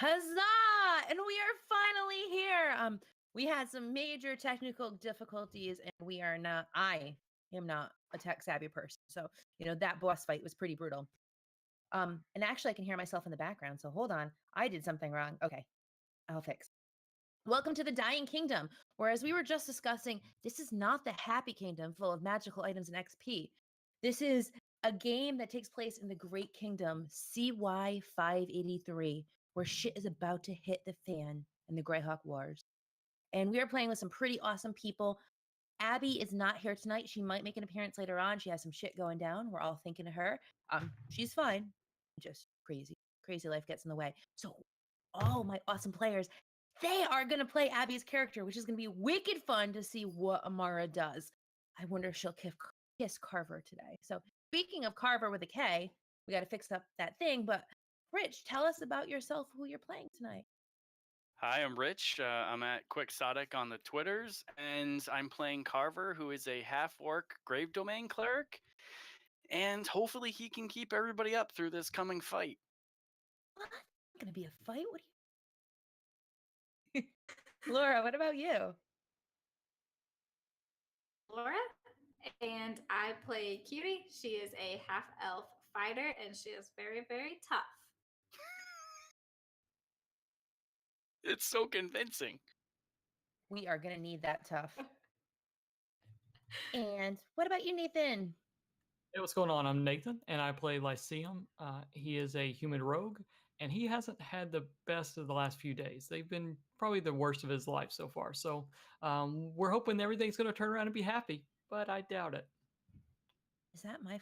Huzzah! And we are finally here. We had some major technical difficulties, and I am not a tech savvy person. So, that boss fight was pretty brutal. And actually I can hear myself in the background. So hold on. I did something wrong. Okay, I'll fix. Welcome to the Dying Kingdom, where, as we were just discussing, this is not the Happy Kingdom full of magical items and XP. This is a game that takes place in the Great Kingdom, CY 583, where shit is about to hit the fan in the Greyhawk Wars. And we are playing with some pretty awesome people. Abby is not here tonight. She might make an appearance later on. She has some shit going down. We're all thinking of her. She's fine. Just crazy. Crazy life gets in the way. So all my awesome players, they are going to play Abby's character, which is going to be wicked fun to see what Amara does. I wonder if she'll kiss Carver today. So speaking of Carver with a K, we got to fix up that thing. But Rich, tell us about yourself, who you're playing tonight. Hi, I'm Rich. I'm at Quixotic on the Twitters, and I'm playing Carver, who is a half-orc Grave Domain cleric, and hopefully he can keep everybody up through this coming fight. What? It's going to be a fight? What do you... Laura, what about you? Laura, and I play Cutie. She is a half-elf fighter, and she is very, very tough. It's so convincing. We are going to need that tough. And what about you, Nathan? Hey, what's going on? I'm Nathan, and I play Lyceum. He is a human rogue, and he hasn't had the best of the last few days. They've been probably the worst of his life so far. So we're hoping everything's going to turn around and be happy, but I doubt it. Is that my...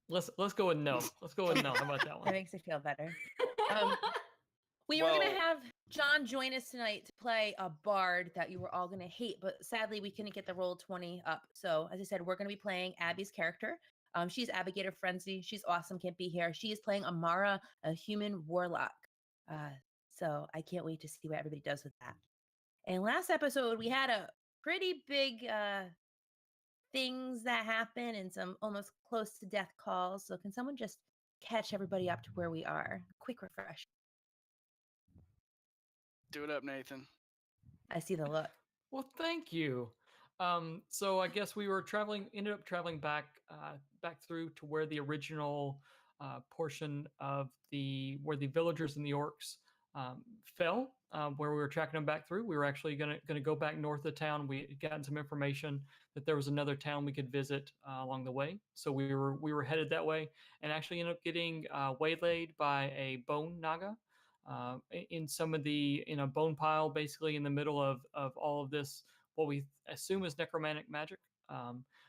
Let's go with no. Let's go with no. How about that one? That makes me feel better. We were going to have John join us tonight to play a bard that you were all going to hate, but sadly we couldn't get the roll 20 up. So as I said, we're going to be playing Abby's character. She's Abigator Frenzy. She's awesome. Can't be here. She is playing Amara, a human warlock. So I can't wait to see what everybody does with that. And last episode, we had a pretty big things that happen and some almost close to death calls. So can someone just catch everybody up to where we are? Quick refresh. Do it up, Nathan. I see the look. Well, thank you. So I guess we were ended up traveling back through to where the original portion of where the villagers and the orcs fell. where we were tracking them back through. We were actually gonna go back north of town. We had gotten some information that there was another town we could visit along the way, so we were headed that way, and actually ended up getting waylaid by a bone naga in some of the in a bone pile, basically in the middle of all of this what we assume is necromantic magic.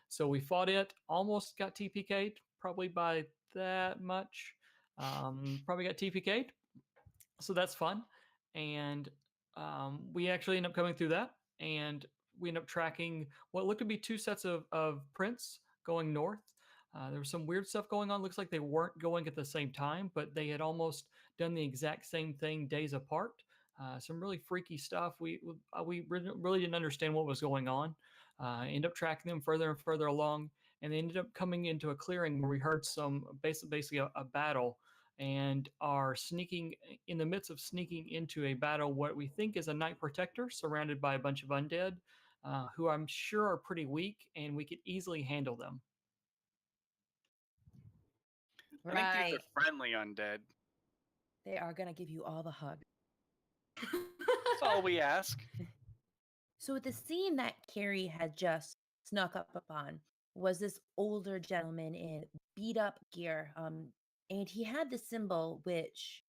So we fought it, almost got TPK'd, probably by that much. Probably got TPK'd, so that's fun. And we actually end up coming through that, and we end up tracking what looked to be two sets of prints going north. There was some weird stuff going on. Looks like they weren't going at the same time, but they had almost done the exact same thing days apart. Some really freaky stuff. We really didn't understand what was going on. End up tracking them further and further along, and they ended up coming into a clearing where we heard some basically a battle, and are sneaking in the midst of sneaking into a battle. What we think is a Knight Protector surrounded by a bunch of undead, who I'm sure are pretty weak, and we could easily handle them. I think these Right. are friendly undead. They are going to give you all the hug. That's all we ask. So the scene that Carrie had just snuck up upon was this older gentleman in beat up gear. And he had the symbol which,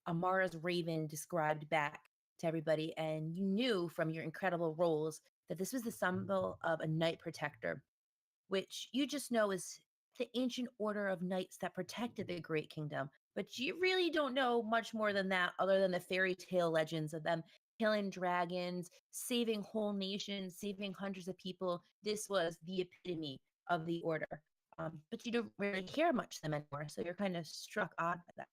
Amara's Raven described back to everybody. And you knew from your incredible rolls that this was the symbol of a Knight Protector, which you just know is the ancient order of knights that protected the Great Kingdom. But you really don't know much more than that, other than the fairy tale legends of them killing dragons, saving whole nations, saving hundreds of people. This was the epitome of the order. But you don't really hear much of them anymore, so you're kind of struck odd by that.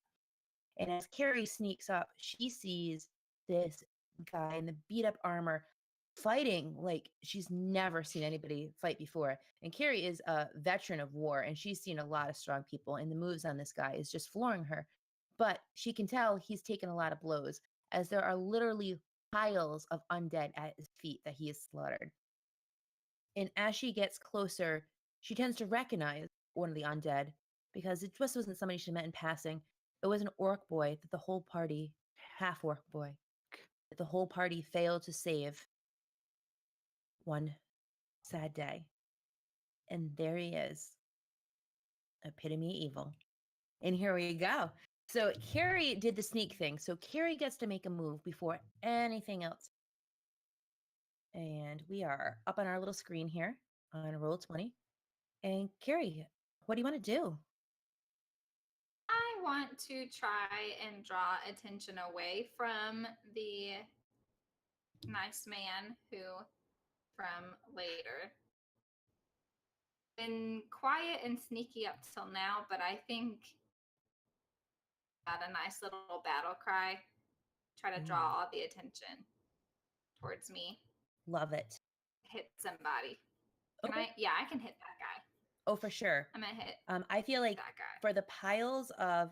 And as Carrie sneaks up, she sees this guy in the beat up armor fighting like she's never seen anybody fight before. And Carrie is a veteran of war, and she's seen a lot of strong people, and the moves on this guy is just flooring her. But she can tell he's taken a lot of blows, as there are literally piles of undead at his feet that he has slaughtered. And as she gets closer, she tends to recognize one of the undead, because it just wasn't somebody she met in passing. It was an orc boy that the whole party, half orc boy, that the whole party failed to save one sad day. And there he is, epitome evil. And here we go. So Carrie did the sneak thing. So Carrie gets to make a move before anything else. And we are up on our little screen here on Roll20. And Carrie, what do you want to do? I want to try and draw attention away from the nice man who, from later, been quiet and sneaky up till now, but I think got a nice little battle cry. Try to draw all the attention towards me. Love it. Hit somebody. Can Okay. I? Yeah, I can hit that guy. Oh, for sure. I'm gonna hit I feel like that guy. for the piles of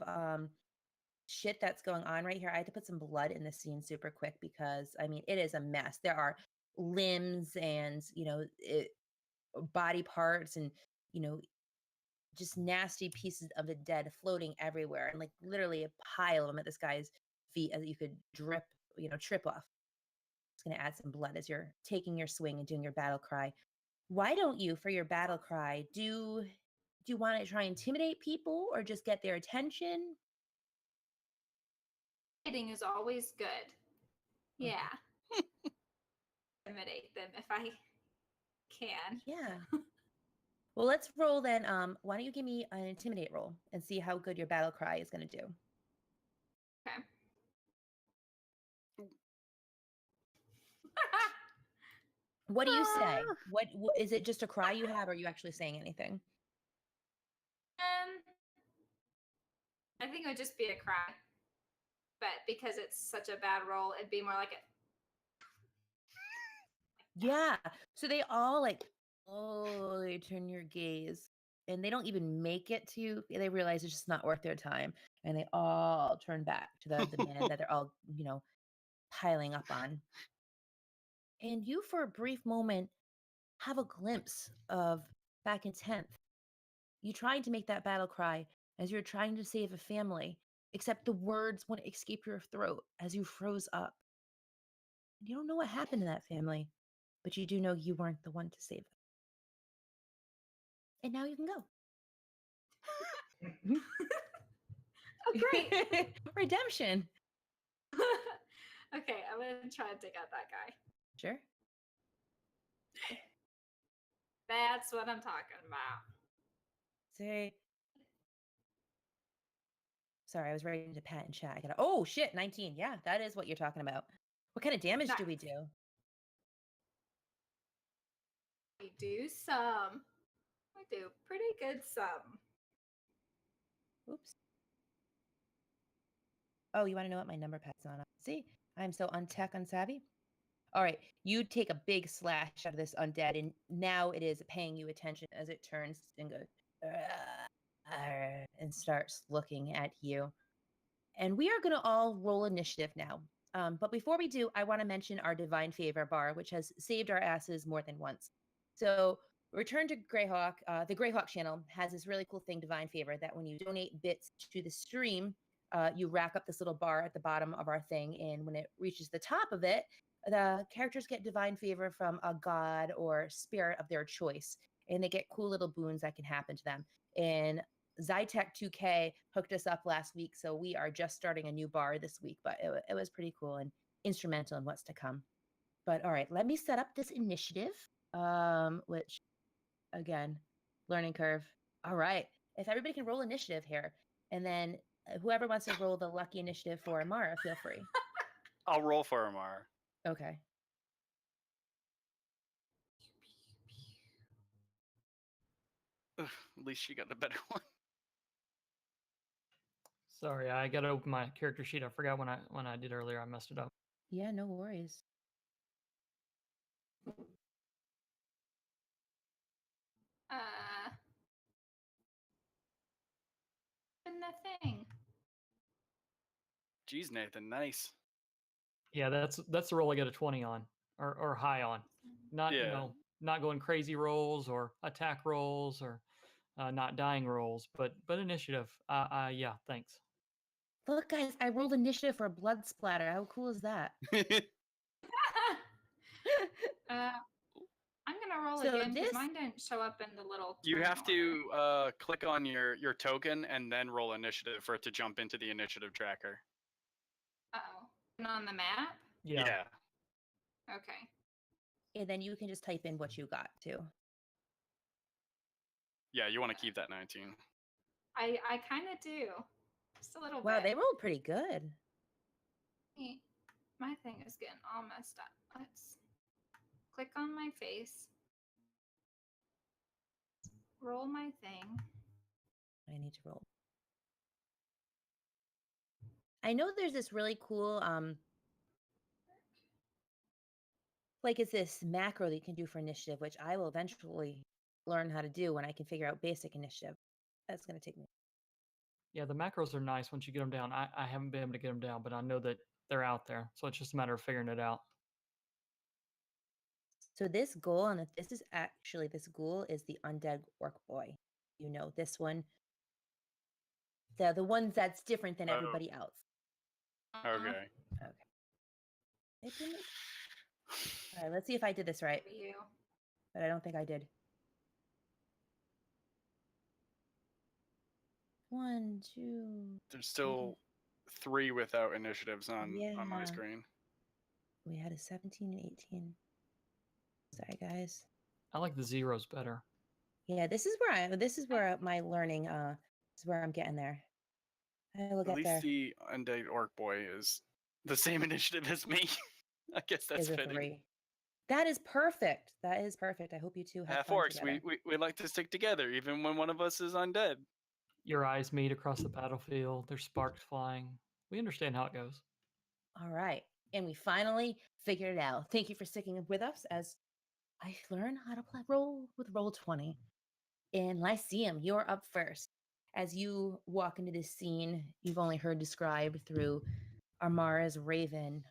shit that's going on right here, I had to put some blood in the scene super quick, because I mean it is a mess. There are limbs and body parts and just nasty pieces of the dead floating everywhere, and like literally a pile of them at this guy's feet as you could trip off. It's going to add some blood as you're taking your swing and doing your battle cry. Why don't you, for your battle cry, do you want to try and intimidate people or just get their attention? Hitting is always good. Yeah. Intimidate them if I can. Yeah. Well, let's roll then. Why don't you give me an intimidate roll and see how good your battle cry is going to do? Okay. What do you say? What is it? Just a cry you have, or are you actually saying anything? I think it would just be a cry, but because it's such a bad roll, it'd be more like a. Yeah. So they all they turn your gaze, and they don't even make it to you. They realize it's just not worth their time, and they all turn back to the man that they're all piling up on. And you, for a brief moment, have a glimpse of back in 10th. You tried to make that battle cry as you're trying to save a family, except the words wouldn't escape your throat as you froze up. You don't know what happened to that family, but you do know you weren't the one to save them. And now you can go. Oh, great. Redemption. Okay, I'm gonna try to take out that guy. Sure. That's what I'm talking about. Sorry, I was ready to pat and chat. I gotta. Oh shit, 19. Yeah, that is what you're talking about. What kind of damage do we Nice. do? We do some. We do pretty good some. Oops. Oh, you want to know what my number pad's on? See, I'm so untech unsavvy. All right, you take a big slash out of this undead, and now it is paying you attention as it turns and goes and starts looking at you. And we are going to all roll initiative now. But before we do, I want to mention our Divine Favor bar, which has saved our asses more than once. So, return to Greyhawk. The Greyhawk channel has this really cool thing, Divine Favor, that when you donate bits to the stream, you rack up this little bar at the bottom of our thing. And when it reaches the top of it, the characters get Divine Favor from a god or spirit of their choice. And they get cool little boons that can happen to them. And Zytec 2K hooked us up last week, so we are just starting a new bar this week, but it was pretty cool and instrumental in what's to come. But all right, let me set up this initiative, which, again, learning curve. All right, if everybody can roll initiative here, and then whoever wants to roll the lucky initiative for Amara, feel free. I'll roll for Amara. Okay. Ugh, at least she got a better one. Sorry, I got to open my character sheet. I forgot when I did earlier. I messed it up. Yeah, no worries. In the thing. Jeez, Nathan, nice. Yeah, that's the roll I get a 20 on, or high on. Not Yeah. not going crazy rolls or attack rolls or not dying rolls, but initiative. Yeah, thanks. Look, guys, I rolled initiative for a blood splatter. How cool is that? I'm gonna roll So again because this- mine didn't show up in the little. You turn have order. to click on your token and then roll initiative for it to jump into the initiative tracker. Uh-oh. And on the map? Yeah. Okay. And then you can just type in what you got too. Yeah, you want to keep that 19. I kind of do. Just a little Wow, bit. they rolled pretty good. My thing is getting all messed up. Let's click on my face. Roll my thing. I need to roll. I know there's this really cool like it's this macro that you can do for initiative, which I will eventually learn how to do when I can figure out basic initiative. That's going to take me. Yeah, the macros are nice once you get them down. I haven't been able to get them down, but I know that they're out there. So it's just a matter of figuring it out. So this goal, and if this is actually this ghoul, is the undead orc boy. You know, this one. The ones that's different than Oh. everybody else. Okay. Okay. It didn't. All right, let's see if I did this right. You. But I don't think I did. 1, 2. There's still 3 without initiatives on my Yeah. screen. We had a 17 and 18. Sorry, guys. I like the zeros better. Yeah, this is where my learning is where I'm getting there. I will At get least there. the undead orc boy is the same initiative as me. I guess that's Is a fitting. 3. That is perfect. That is perfect. I hope you two have Half fun orcs, together. we like to stick together even when one of us is undead. Your eyes meet across the battlefield. There's sparks flying. We understand how it goes. All right. And we finally figured it out. Thank you for sticking with us as I learn how to play roll with Roll20. And Lyceum, you're up first. As you walk into this scene, you've only heard described through Amara's raven.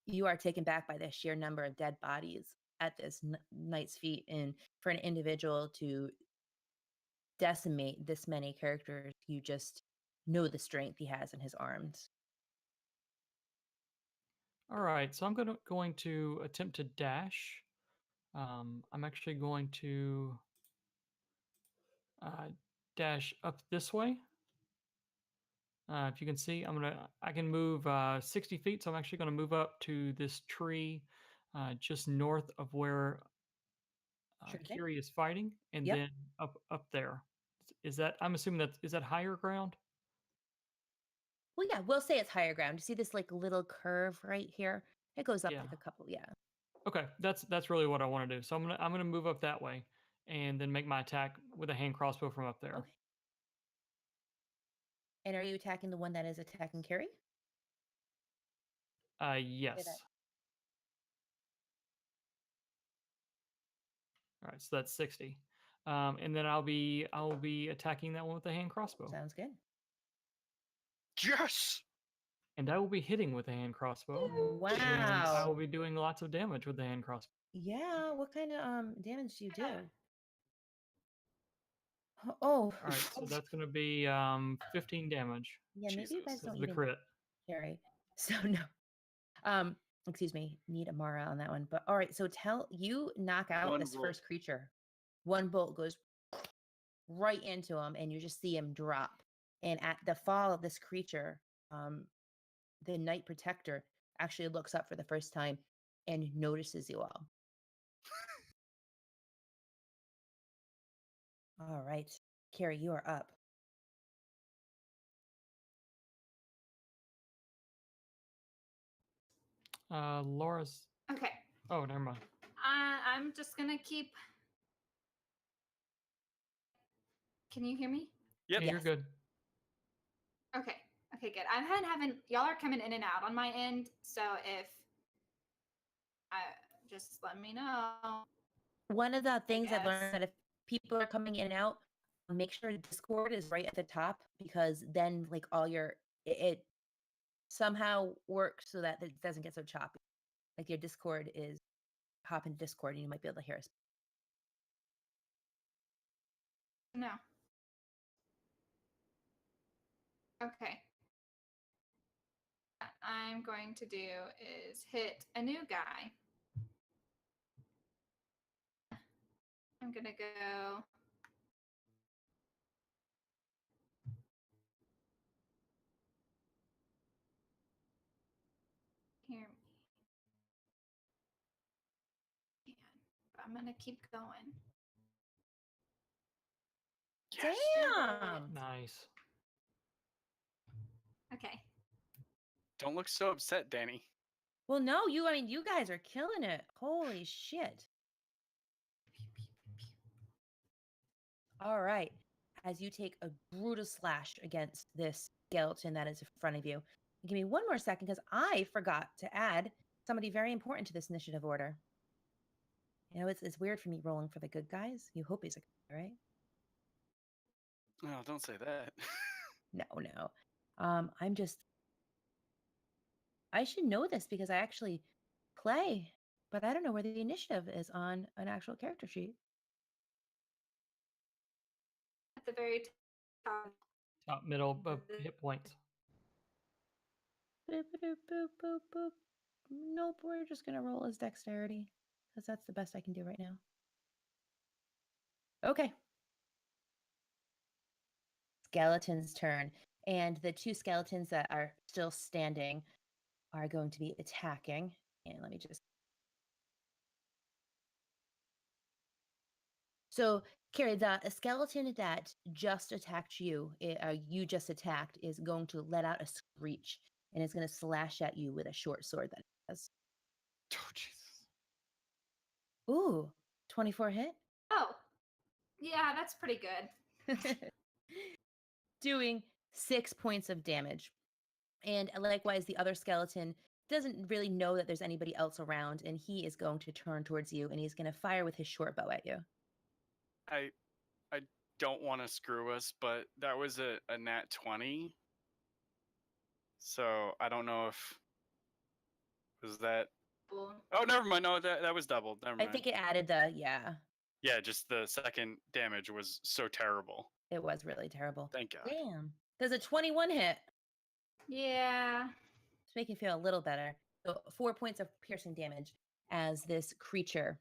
You are taken back by the sheer number of dead bodies at this knight's feet. And for an individual to decimate this many characters, you just know the strength he has in his arms. All right, so I'm going to attempt to dash. I'm actually going to dash up this way. If you can see, I can move 60 feet, so I'm actually going to move up to this tree just north of where Sure thing. Kiri is fighting, and Yep. then up there. Is that, I'm assuming is that higher ground? Well, yeah, we'll say it's higher ground. You see this like little curve right here? It goes up Yeah. like a couple, yeah. Okay, that's really what I want to do. So I'm gonna move up that way, and then make my attack with a hand crossbow from up there. Okay. And are you attacking the one that is attacking Carrie? Yes. All right, so that's 60. And then I'll be attacking that one with a hand crossbow. Sounds good. Yes. And I will be hitting with a hand crossbow. Wow. And I will be doing lots of damage with the hand crossbow. Yeah, what kind of damage do you do? Oh. All right, so that's going to be 15 damage. Yeah, maybe you guys Jesus. don't The even crit. Carrie. So no. Excuse me, need Amara on that one. But all right, so you knock out this first creature. One bolt goes right into him, and you just see him drop. And at the fall of this creature, the Knight Protector actually looks up for the first time and notices you all. All right, Carrie, you are up. Laura's. Okay. Oh, never mind. I'm just gonna keep. Can you hear me? Yep. Yeah, you're good. Okay. Okay, good. I'm having y'all are coming in and out on my end, so if just let me know. One of the things I've learned guess. that if people are coming in and out, make sure Discord is right at the top, because then like all it somehow works so that it doesn't get so choppy. Like your Discord is hop into Discord and you might be able to hear us. No. Okay. What I'm going to do is hit a new guy. I'm gonna go. Hear me. But I'm gonna keep going. Yes. Damn. Nice. Okay. Don't look so upset, Danny. Well, no, I mean, you guys are killing it. Holy shit. All right. As you take a brutal slash against this skeleton that is in front of you, give me one more second because I forgot to add somebody very important to this initiative order. You know, it's weird for me rolling for the good guys. You hope he's a good guy, right? No, don't say that. No. I should know this because I actually play, but I don't know where the initiative is on an actual character sheet. At the very top. Top middle of hit points. Boop, boop, boop, boop, boop. Nope, we're just gonna roll as dexterity because that's the best I can do right now. Okay. Skeleton's turn. And the two skeletons that are still standing are going to be attacking. And let me just. So, Carrie, the skeleton that just attacked you, you just attacked, is going to let out a screech and is going to slash at you with a short sword that it has. Oh, Jesus. Ooh, 24 hit? Oh, yeah, that's pretty good. Doing 6 points of damage. And likewise, the other skeleton doesn't really know that there's anybody else around, and he is going to turn towards you, and he's going to fire with his short bow at you. I don't want to screw us, but that was a nat 20. So I don't know if was that. Cool. Oh, never mind. No, that was doubled. Never mind. I think it added the, yeah, Yeah, just the second damage was so terrible. it was really terrible. Thank God. Damn. Does a 21 hit? Yeah. To make you feel a little better. So 4 points of piercing damage as this creature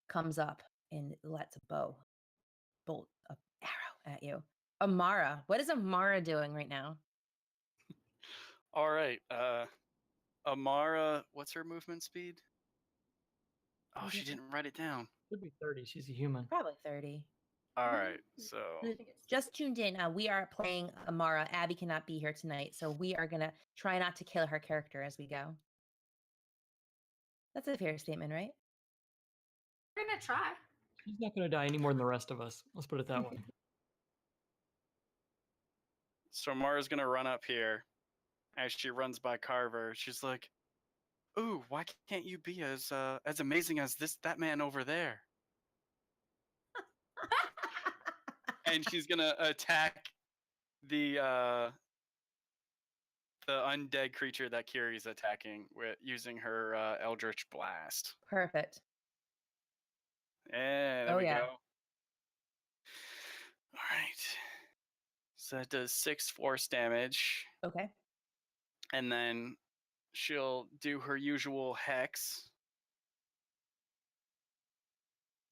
comes up and lets a bolt an arrow at you. Amara, what is Amara doing right now? All right. Amara, what's her movement speed? Oh, she didn't write it down. Could be 30. She's a human. Probably 30. All right. So Just tuned in. We are playing Amara. Abby cannot be here tonight, so we are gonna try not to kill her character as we go. That's a fair statement, right? We're gonna try. She's not going to die any more than the rest of us. Let's put it that way. So Amara's gonna run up here. As she runs by Carver, she's like, "Ooh, why can't you be as amazing as that man over there?" And she's gonna attack the undead creature that Kiri's attacking with using her Eldritch Blast. Perfect. Yeah, there Oh, we yeah. go. All right. So that does 6 force damage, Okay. and then she'll do her usual hex.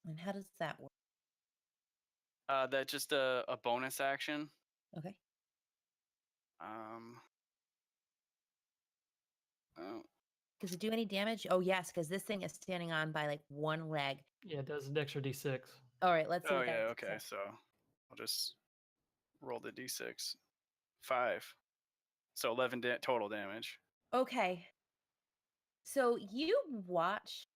And how does that work? That's just a bonus action. Okay. Oh, Does it do any damage? Oh, yes, because this thing is standing on by like one leg. Yeah, it does an extra d6. All right, let's see. oh what that yeah, is. okay. So I'll just roll the d6. 5. So 11 total damage. Okay. So you watch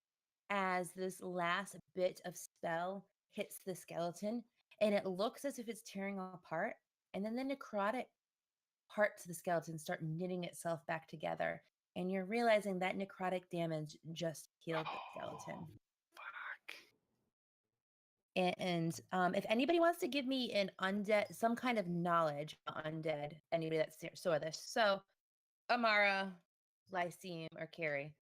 as this last bit of spell hits the skeleton, and it looks as if it's tearing apart. And then the necrotic parts of the skeleton start knitting itself back together. And you're realizing that necrotic damage just healed the skeleton. Fuck. And if anybody wants to give me an undead, some kind of knowledge on undead, anybody that saw this. So, Amara, Lyceum, or Carrie.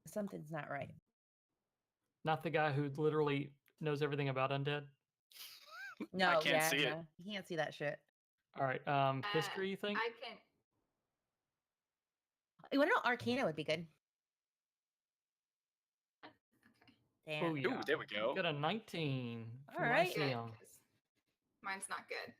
Something's not right. Not the guy who literally knows everything about undead. No, can't see it. no, you can't see that shit. All right. History, you think? I can. You want to know Arcana would be good. Okay. Damn. Oh, yeah. Ooh, there we go. Got a 19. All from right. Good, Lyceum. 'cause mine's not good.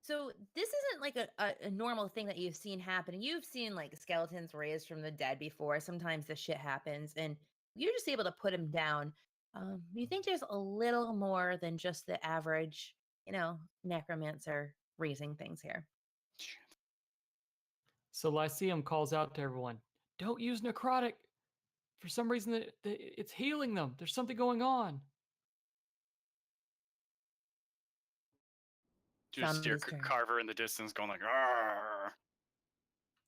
So this isn't like a normal thing that you've seen happen. You've seen like skeletons raised from the dead before. Sometimes this shit happens, and you're just able to put him down. You think there's a little more than just the average, necromancer raising things here. So Lyceum calls out to everyone, don't use necrotic. For some reason, it's healing them. There's something going on. Just hear Zombies turn. Carver in the distance going like, "Arr."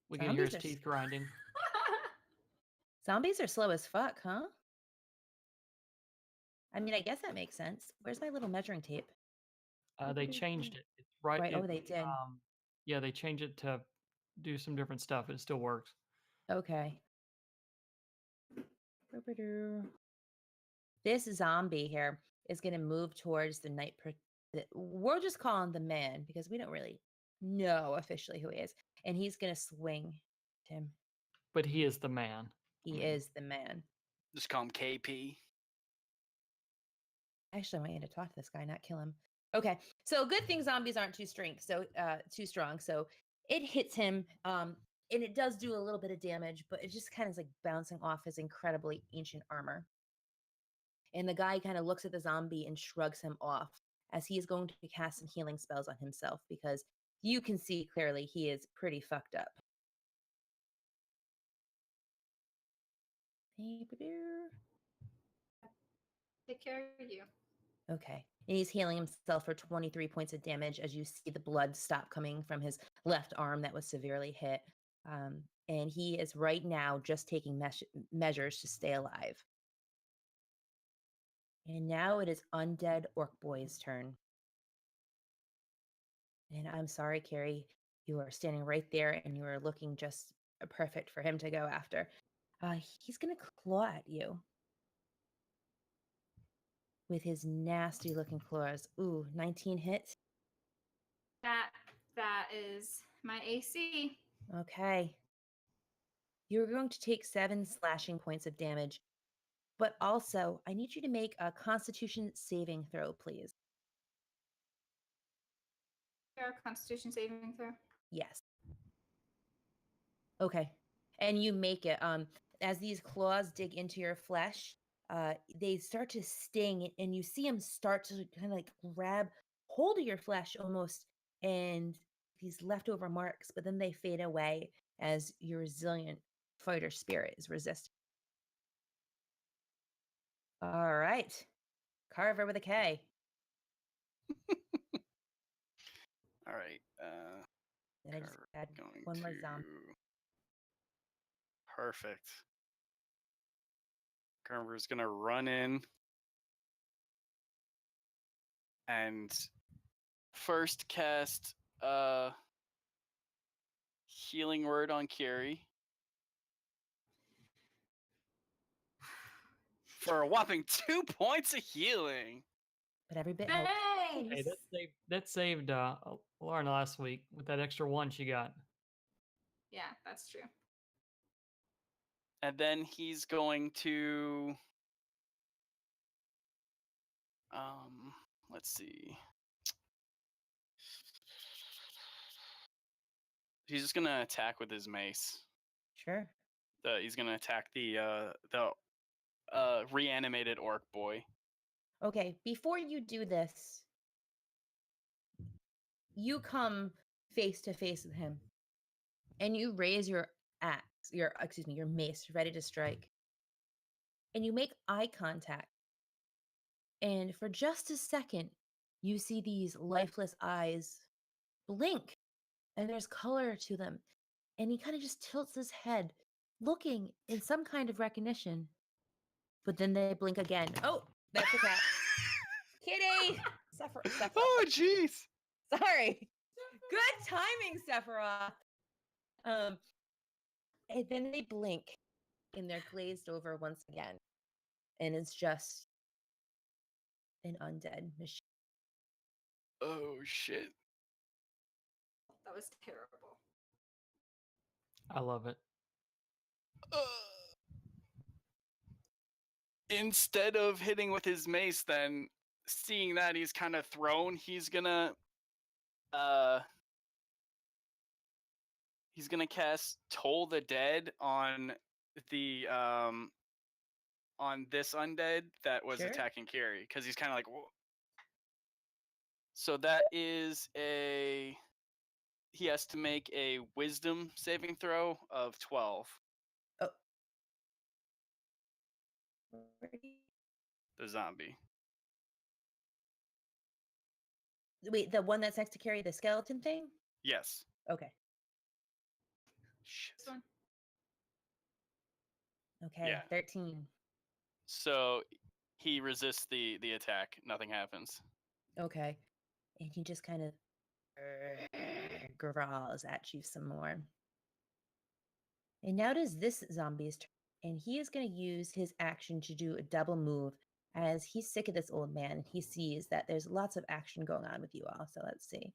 We can hear his Zombies are teeth grinding. Zombies are slow as fuck, huh? I mean, I guess that makes sense. Where's my little measuring tape? They changed it. It's right. Right. Oh, they did. Yeah, they changed it to do some different stuff. It still works. Okay. This zombie here is going to move towards the night. We'll just call him the man because we don't really know officially who he is. And he's going to swing at him. But he is the man. He is the man. Just call him KP. Actually, I want you to talk to this guy, not kill him. Okay. So good thing zombies aren't too strong. So it hits him. And it does do a little bit of damage, but it just kind of is like bouncing off his incredibly ancient armor. And the guy kind of looks at the zombie and shrugs him off as he is going to cast some healing spells on himself because you can see clearly he is pretty fucked up. Take care of you. Okay. And he's healing himself for 23 points of damage as you see the blood stop coming from his left arm that was severely hit. And he is right now just taking measures to stay alive. And now it is Undead Orc Boy's turn. And I'm sorry, Carrie, you are standing right there and you are looking just perfect for him to go after. He's going to claw at you with his nasty looking claws. Ooh, 19 hits. That is my AC. Okay. You're going to take 7 slashing points of damage, but also I need you to make a Constitution saving throw, please. Our Constitution saving throw. Yes. Okay. And you make it. As these claws dig into your flesh, they start to sting, and you see them start to kind of like grab hold of your flesh almost, and these leftover marks, but then they fade away as your resilient fighter spirit is resistant. All right. Carver with a K. All right. And I just Carver add going one more to zombie. perfect. Carver's gonna run in and first cast healing word on Kiri for a whopping 2 points of healing. But every bit helps. Hey, Thanks. that saved Lorna last week with that extra 1 she got. Yeah, that's true. And then he's going to let's see. He's just gonna attack with his mace. Sure. He's gonna attack the reanimated orc boy. Okay, before you do this, you come face to face with him and you raise your your mace ready to strike. And you make eye contact. And for just a second, you see these lifeless eyes blink and there's color to them. And he kind of just tilts his head, looking in some kind of recognition. But then they blink again. Oh, that's a cat. Kitty! Sephiroth. Oh, jeez. Sorry. Good timing, Sephiroth. And then they blink and they're glazed over once again. And it's just an undead machine. Oh shit. That was terrible. I love it. Instead of hitting with his mace, then seeing that he's kind of thrown, he's gonna cast Toll the Dead on the on this undead that was Sure. attacking Kiri, because he's kind of like, whoa. So that is he has to make a wisdom saving throw of 12. Oh. The zombie. Wait, the one that's next to carry the skeleton thing? Yes. Okay. Shit. This one. Okay. Yeah. 13. So he resists the attack. Nothing happens. Okay. And he just kind of growls at you some more. And now it is this zombie's turn. And he is going to use his action to do a double move as he's sick of this old man. He sees that there's lots of action going on with you all. So let's see.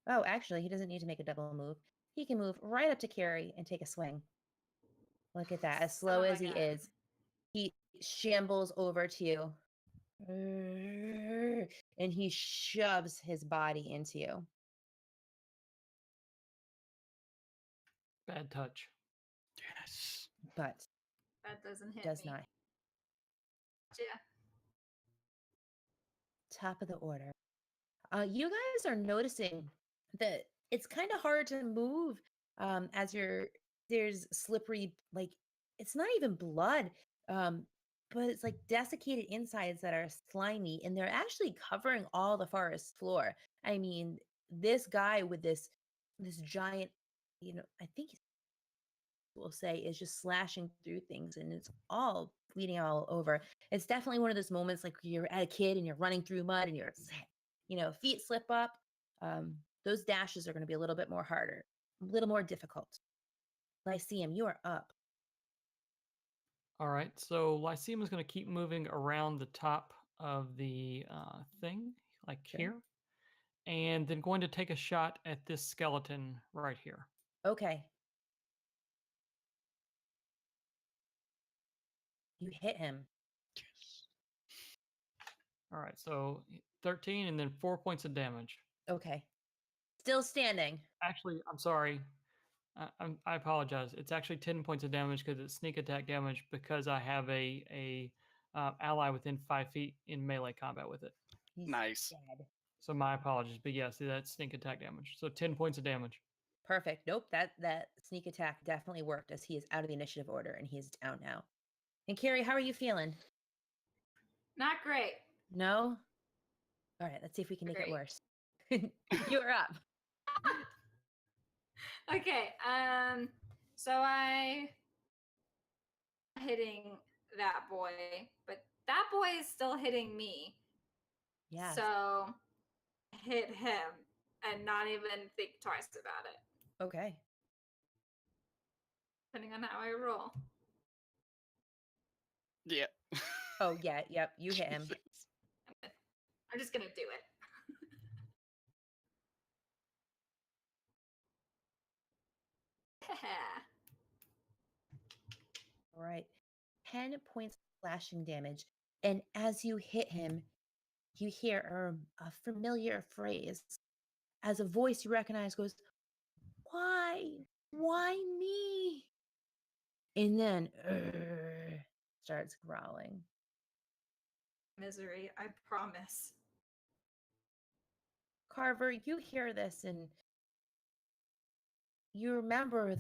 Oh, actually, he doesn't need to make a double move. He can move right up to Carrie and take a swing. Look at that. As Son slow of a as he gun. is, he shambles over to you. And he shoves his body into you. Bad touch. Yes. But That doesn't hit does me. not. Yeah. Top of the order. You guys are noticing that it's kind of hard to move as there's slippery, like it's not even blood, but it's like desiccated insides that are slimy, and they're actually covering all the forest floor. I mean, this guy with this giant, I think we'll say is just slashing through things, and it's all bleeding all over. It's definitely one of those moments like you're a kid and you're running through mud and your feet slip up. Those dashes are going to be a little bit more harder, a little more difficult. Lyceum, you are up. All right, so Lyceum is going to keep moving around the top of the thing, like Sure. here. and then going to take a shot at this skeleton right here. Okay. You hit him. All right, so 13 and then 4 points of damage. Okay. Still standing. Actually, I'm sorry. I apologize. It's actually 10 points of damage because it's sneak attack damage because I have a ally within 5 feet in melee combat with it. He's Nice. dead. So my apologies, but yeah, see that's sneak attack damage. So 10 points of damage. Perfect. Nope, that sneak attack definitely worked as he is out of the initiative order and he is down now. And Carrie, how are you feeling? Not great. No? All right, let's see if we can make it Great. worse. You're up. Okay. So I hitting that boy, but that boy is still hitting me. Yes. So hit him and not even think twice about it. Okay. Depending on how I roll. Yeah. Oh yeah, yep, you hit him. Jesus. I'm just gonna do it. All right. 10 points of slashing damage. And as you hit him, you hear a familiar phrase. As a voice you recognize goes, "Why? Why me?" And then starts growling. Misery, I promise. Carver, you hear this and you remember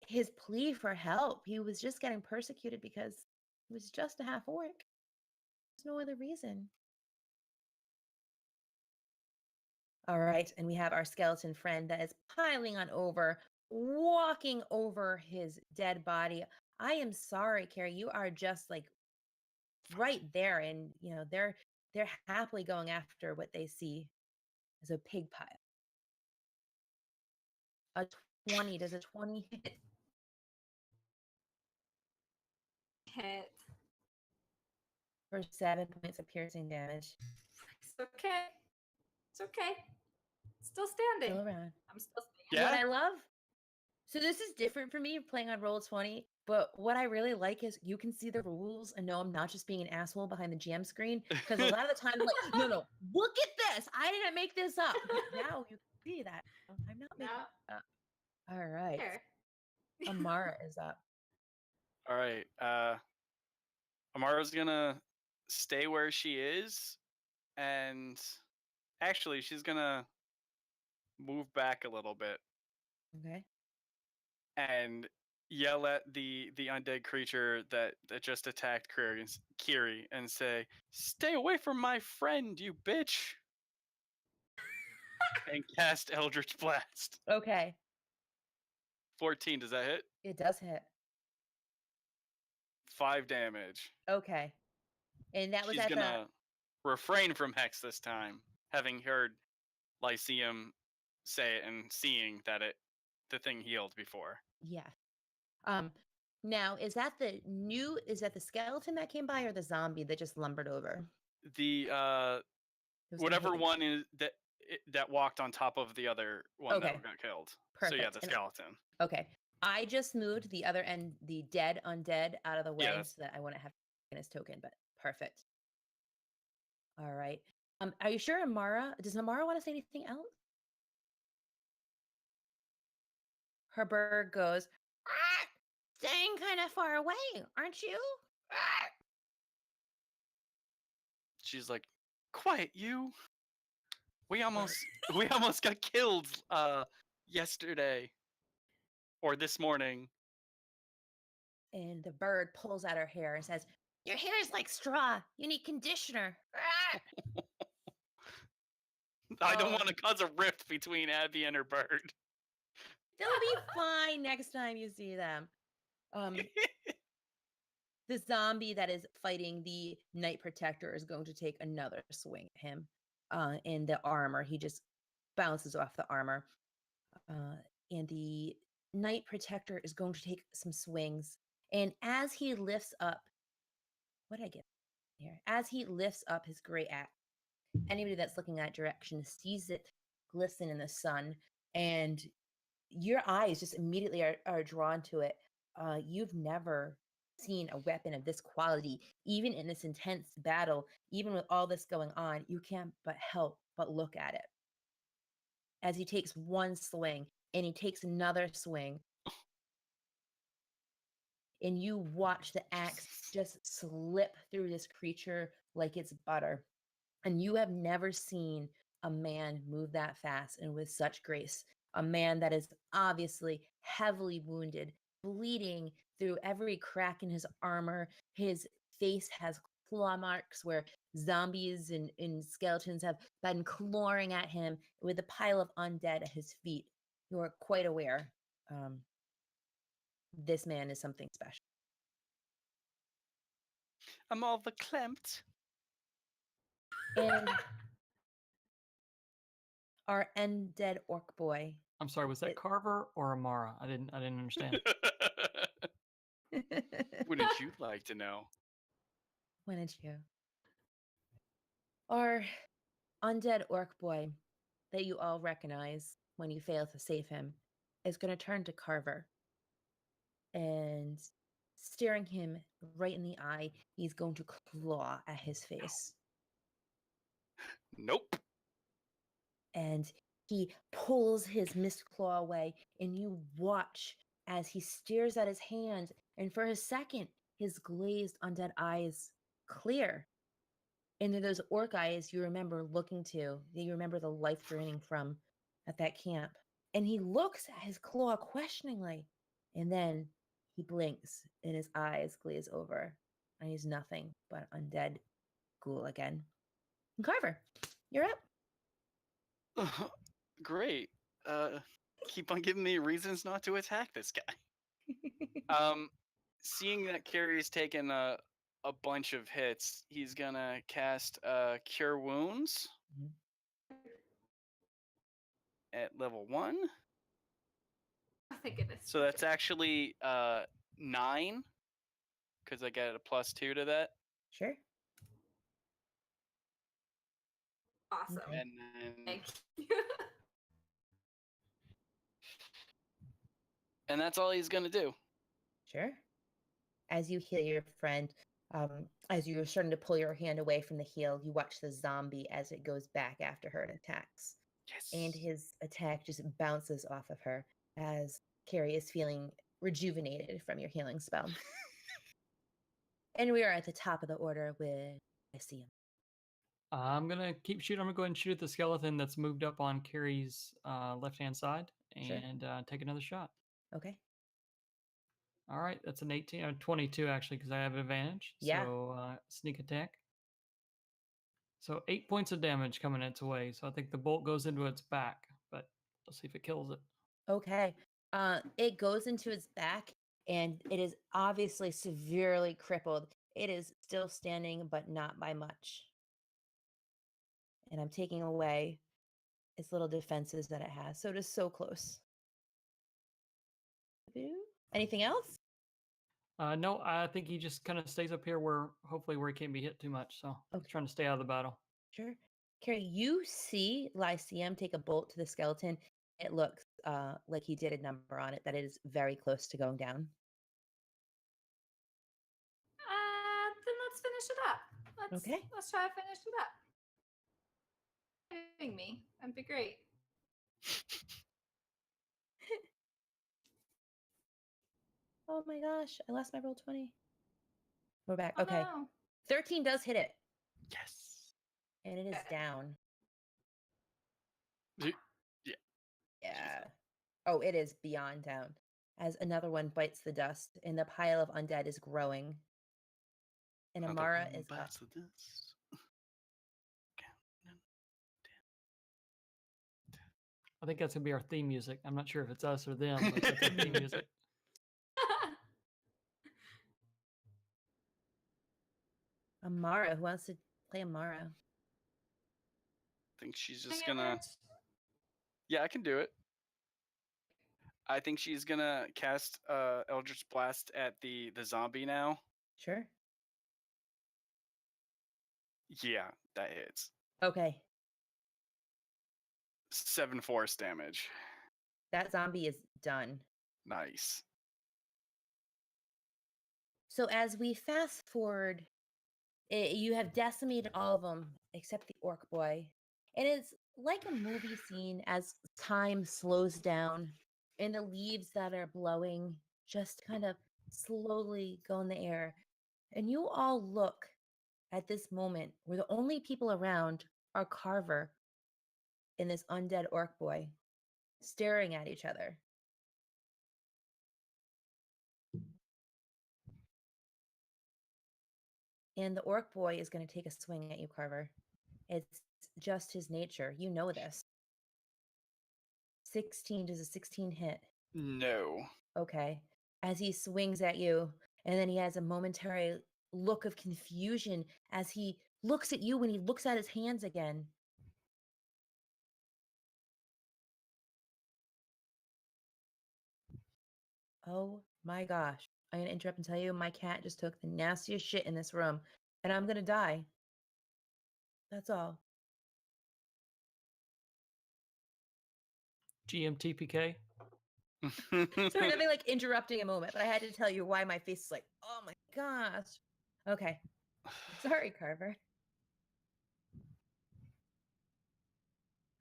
his plea for help. He was just getting persecuted because he was just a half orc. There's no other reason. All right, and we have our skeleton friend that is piling on over, walking over his dead body. I am sorry, Carrie. You are just like right there, and they're happily going after what they see as a pig pile. A 20. Does a 20 hit? Hit. For 7 points of piercing damage? It's okay. It's okay. Still standing. Still around. I'm still standing. What Yeah. I love, so this is different for me playing on Roll20, but what I really like is you can see the rules and know I'm not just being an asshole behind the GM screen. Because a lot of the time, I'm like, no, look at this. I didn't make this up. But now you can see that. I'm not making it up. All right. Here. Amara is up. All right. Amara's gonna stay where she is, and actually, she's gonna move back a little bit Okay. and yell at the undead creature that just attacked Kiri and say, "Stay away from my friend, you bitch!" and cast Eldritch Blast. Okay. 14. Does that hit? It does hit. 5 damage. Okay. And that was She's at gonna refrain from hex this time, having heard Lyceum say it and seeing that the thing healed before. yes. Now is that the skeleton that came by or the zombie that just lumbered over? The It was gonna whatever hit you. one is that walked on top of the other one Okay. that got killed. So yeah, Perfect. the And skeleton. okay. I just moved the other end, the dead undead, out of the way Yes. so that I wouldn't have his token, but perfect. All right. Are you sure does Amara want to say anything else? Her bird goes, "Ah, staying kind of far away, aren't you?" Ah." She's like, "Quiet, you. We almost got killed yesterday or this morning." And the bird pulls out her hair and says, "Your hair is like straw. You need conditioner." Ah. I don't Oh. want to cause a rift between Abby and her bird. They'll be fine next time you see them. The zombie that is fighting the Knight Protector is going to take another swing at him in the armor. He just bounces off the armor. And the Knight Protector is going to take some swings. And as he lifts up, what did I get here? As he lifts up his great axe, Anybody that's looking that direction sees it glisten in the sun, and your eyes just immediately are drawn to it. You've never seen a weapon of this quality, even in this intense battle, even with all this going on. You can't but help but look at it as he takes one swing and he takes another swing, and you watch the axe just slip through this creature like it's butter. And you have never seen a man move that fast and with such grace. A man that is obviously heavily wounded, bleeding through every crack in his armor. His face has claw marks where zombies and skeletons have been clawing at him, with a pile of undead at his feet. You are quite aware this man is something special. I'm all verklempt. And our undead orc boy. I'm sorry, was that Carver or Amara? I didn't understand. Wouldn't you like to know? Wouldn't you? Our undead orc boy that you all recognize when you fail to save him is going to turn to Carver, and staring him right in the eye, he's going to claw at his face. Nope. And he pulls his mist claw away, and you watch as he stares at his hand, and for a second, his glazed undead eyes clear. And they're those orc eyes you remember looking to, that you remember the life draining from at that camp. And he looks at his claw questioningly, and then he blinks, and his eyes glaze over, and he's nothing but undead ghoul again. And Carver, you're up. Great. Keep on giving me reasons not to attack this guy. Seeing that Carrie's taken a bunch of hits, he's gonna cast Cure Wounds at level 1. Oh, thank goodness. So that's actually 9, because I get a +2 to that. Sure. Awesome. Okay. And then Thank you. and that's all he's gonna do. Sure. As you heal your friend, as you're starting to pull your hand away from the heal, you watch the zombie as it goes back after her and attacks. Yes. And his attack just bounces off of her as Carrie is feeling rejuvenated from your healing spell. And we are at the top of the order with Lyceum. I'm gonna keep shooting. I'm gonna go ahead and shoot at the skeleton that's moved up on Carrie's left-hand side Sure. and take another shot. Okay. All right, that's an 18 or 22 actually, because I have advantage. Yeah. So sneak attack. So 8 points of damage coming its way. So I think the bolt goes into its back, but let's see if it kills it. Okay. It goes into its back, and it is obviously severely crippled. It is still standing, but not by much. And I'm taking away its little defenses that it has. So it is so close. Anything else? No, I think he just kind of stays up here where hopefully where he can't be hit too much. So he's Okay. trying to stay out of the battle. Sure. Carrie, you see Lyceum take a bolt to the skeleton. It looks like he did a number on it, that it is very close to going down. Then let's finish it up. Okay. Let's try to finish it up. Hitting me. That'd be great. Oh my gosh, I lost my roll 20. We're back. Oh, Okay. no. 13 does hit it, Yes. and it is Okay. down. Yeah. Yeah. Oh, it is beyond down. As another one bites the dust, and the pile of undead is growing. And Another Amara one is up. bites the dust. I think that's gonna be our theme music. I'm not sure if it's us or them, but that's our theme music. Amara, who wants to play Amara? I think she's Dang just it, gonna. Rich. Yeah, I can do it. I think she's gonna cast Eldritch Blast at the zombie now. Sure. Yeah, that hits. Okay. 7 force damage. That zombie is done. Nice. So as we fast forward, you have decimated all of them except the orc boy. And it's like a movie scene as time slows down and the leaves that are blowing just kind of slowly go in the air. And you all look at this moment where the only people around are Carver and this undead orc boy staring at each other. And the orc boy is going to take a swing at you, Carver. It's just his nature. You know this. 16, does a 16 hit? No. Okay. As he swings at you, and then he has a momentary look of confusion as he looks at you when he looks at his hands again. Oh my gosh. I'm going to interrupt and tell you my cat just took the nastiest shit in this room, and I'm going to die. That's all. GMTPK. Sorry, nothing like interrupting a moment, but I had to tell you why my face is like, oh my gosh. Okay. Sorry, Carver.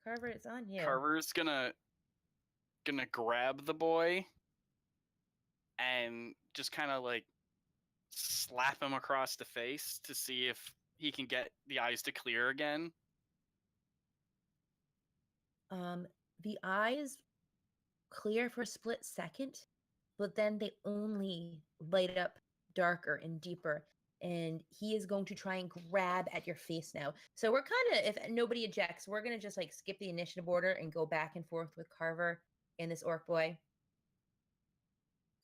Carver, it's on you. Carver's gonna grab the boy and just kind of like slap him across the face to see if he can get the eyes to clear again. The eyes clear for a split second, but then they only light up darker and deeper. And he is going to try and grab at your face now. So we're kind of, if nobody ejects, we're going to just like skip the initiative order and go back and forth with Carver and this orc boy.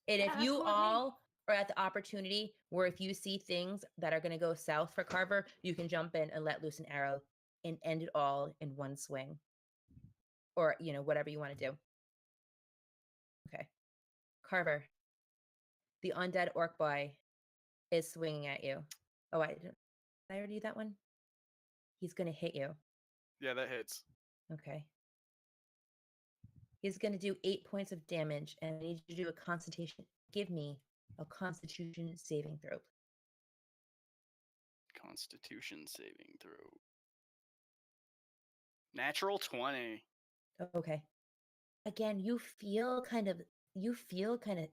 And Yeah, if that's you cool with me. all are at the opportunity where if you see things that are going to go south for Carver, you can jump in and let loose an arrow and end it all in one swing. Or, you know, whatever you want to do. Okay. Carver, the undead orc boy is swinging at you. Oh, did I already do that one? He's going to hit you. Yeah, that hits. Okay. He's going to do 8 points of damage, and I need you to do a constitution. Give me a constitution saving throw. Constitution saving throw. Natural 20. Okay. Again, you feel kind of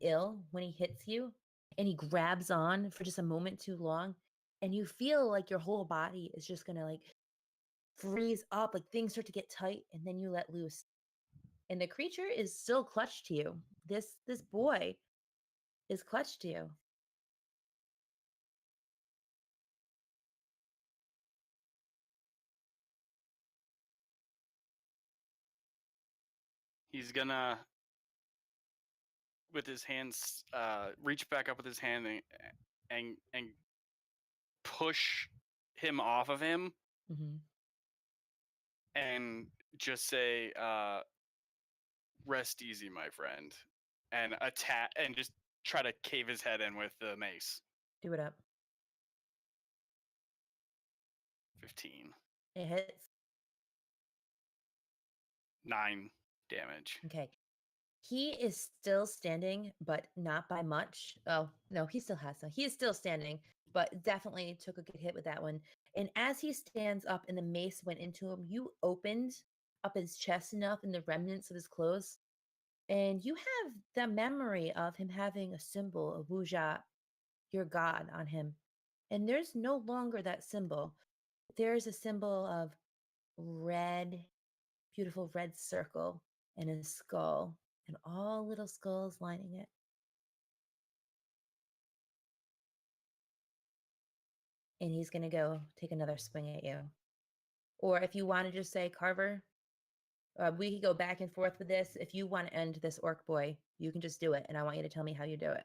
ill when he hits you, and he grabs on for just a moment too long, and you feel like your whole body is just going to like freeze up, like things start to get tight, and then you let loose. And the creature is still clutched to you. This boy is clutched to you. He's gonna, with his hands, reach back up with his hand and push him off of him Mm-hmm. and just say, "Rest easy, my friend," and attack and just try to cave his head in with the mace. Do it up. 15. It hits. 9 damage. Okay. He is still standing, but not by much. Oh, no, he still has some. He is still standing, but definitely took a good hit with that one. And as he stands up and the mace went into him, you opened up his chest enough and the remnants of his clothes. And you have the memory of him having a symbol of Wuja, your god, on him. And there's no longer that symbol. There's a symbol of red, beautiful red circle and a skull and all little skulls lining it. And he's going to go take another swing at you. Or if you want to just say, Carver, we could go back and forth with this. If you want to end this orc boy, you can just do it. And I want you to tell me how you do it.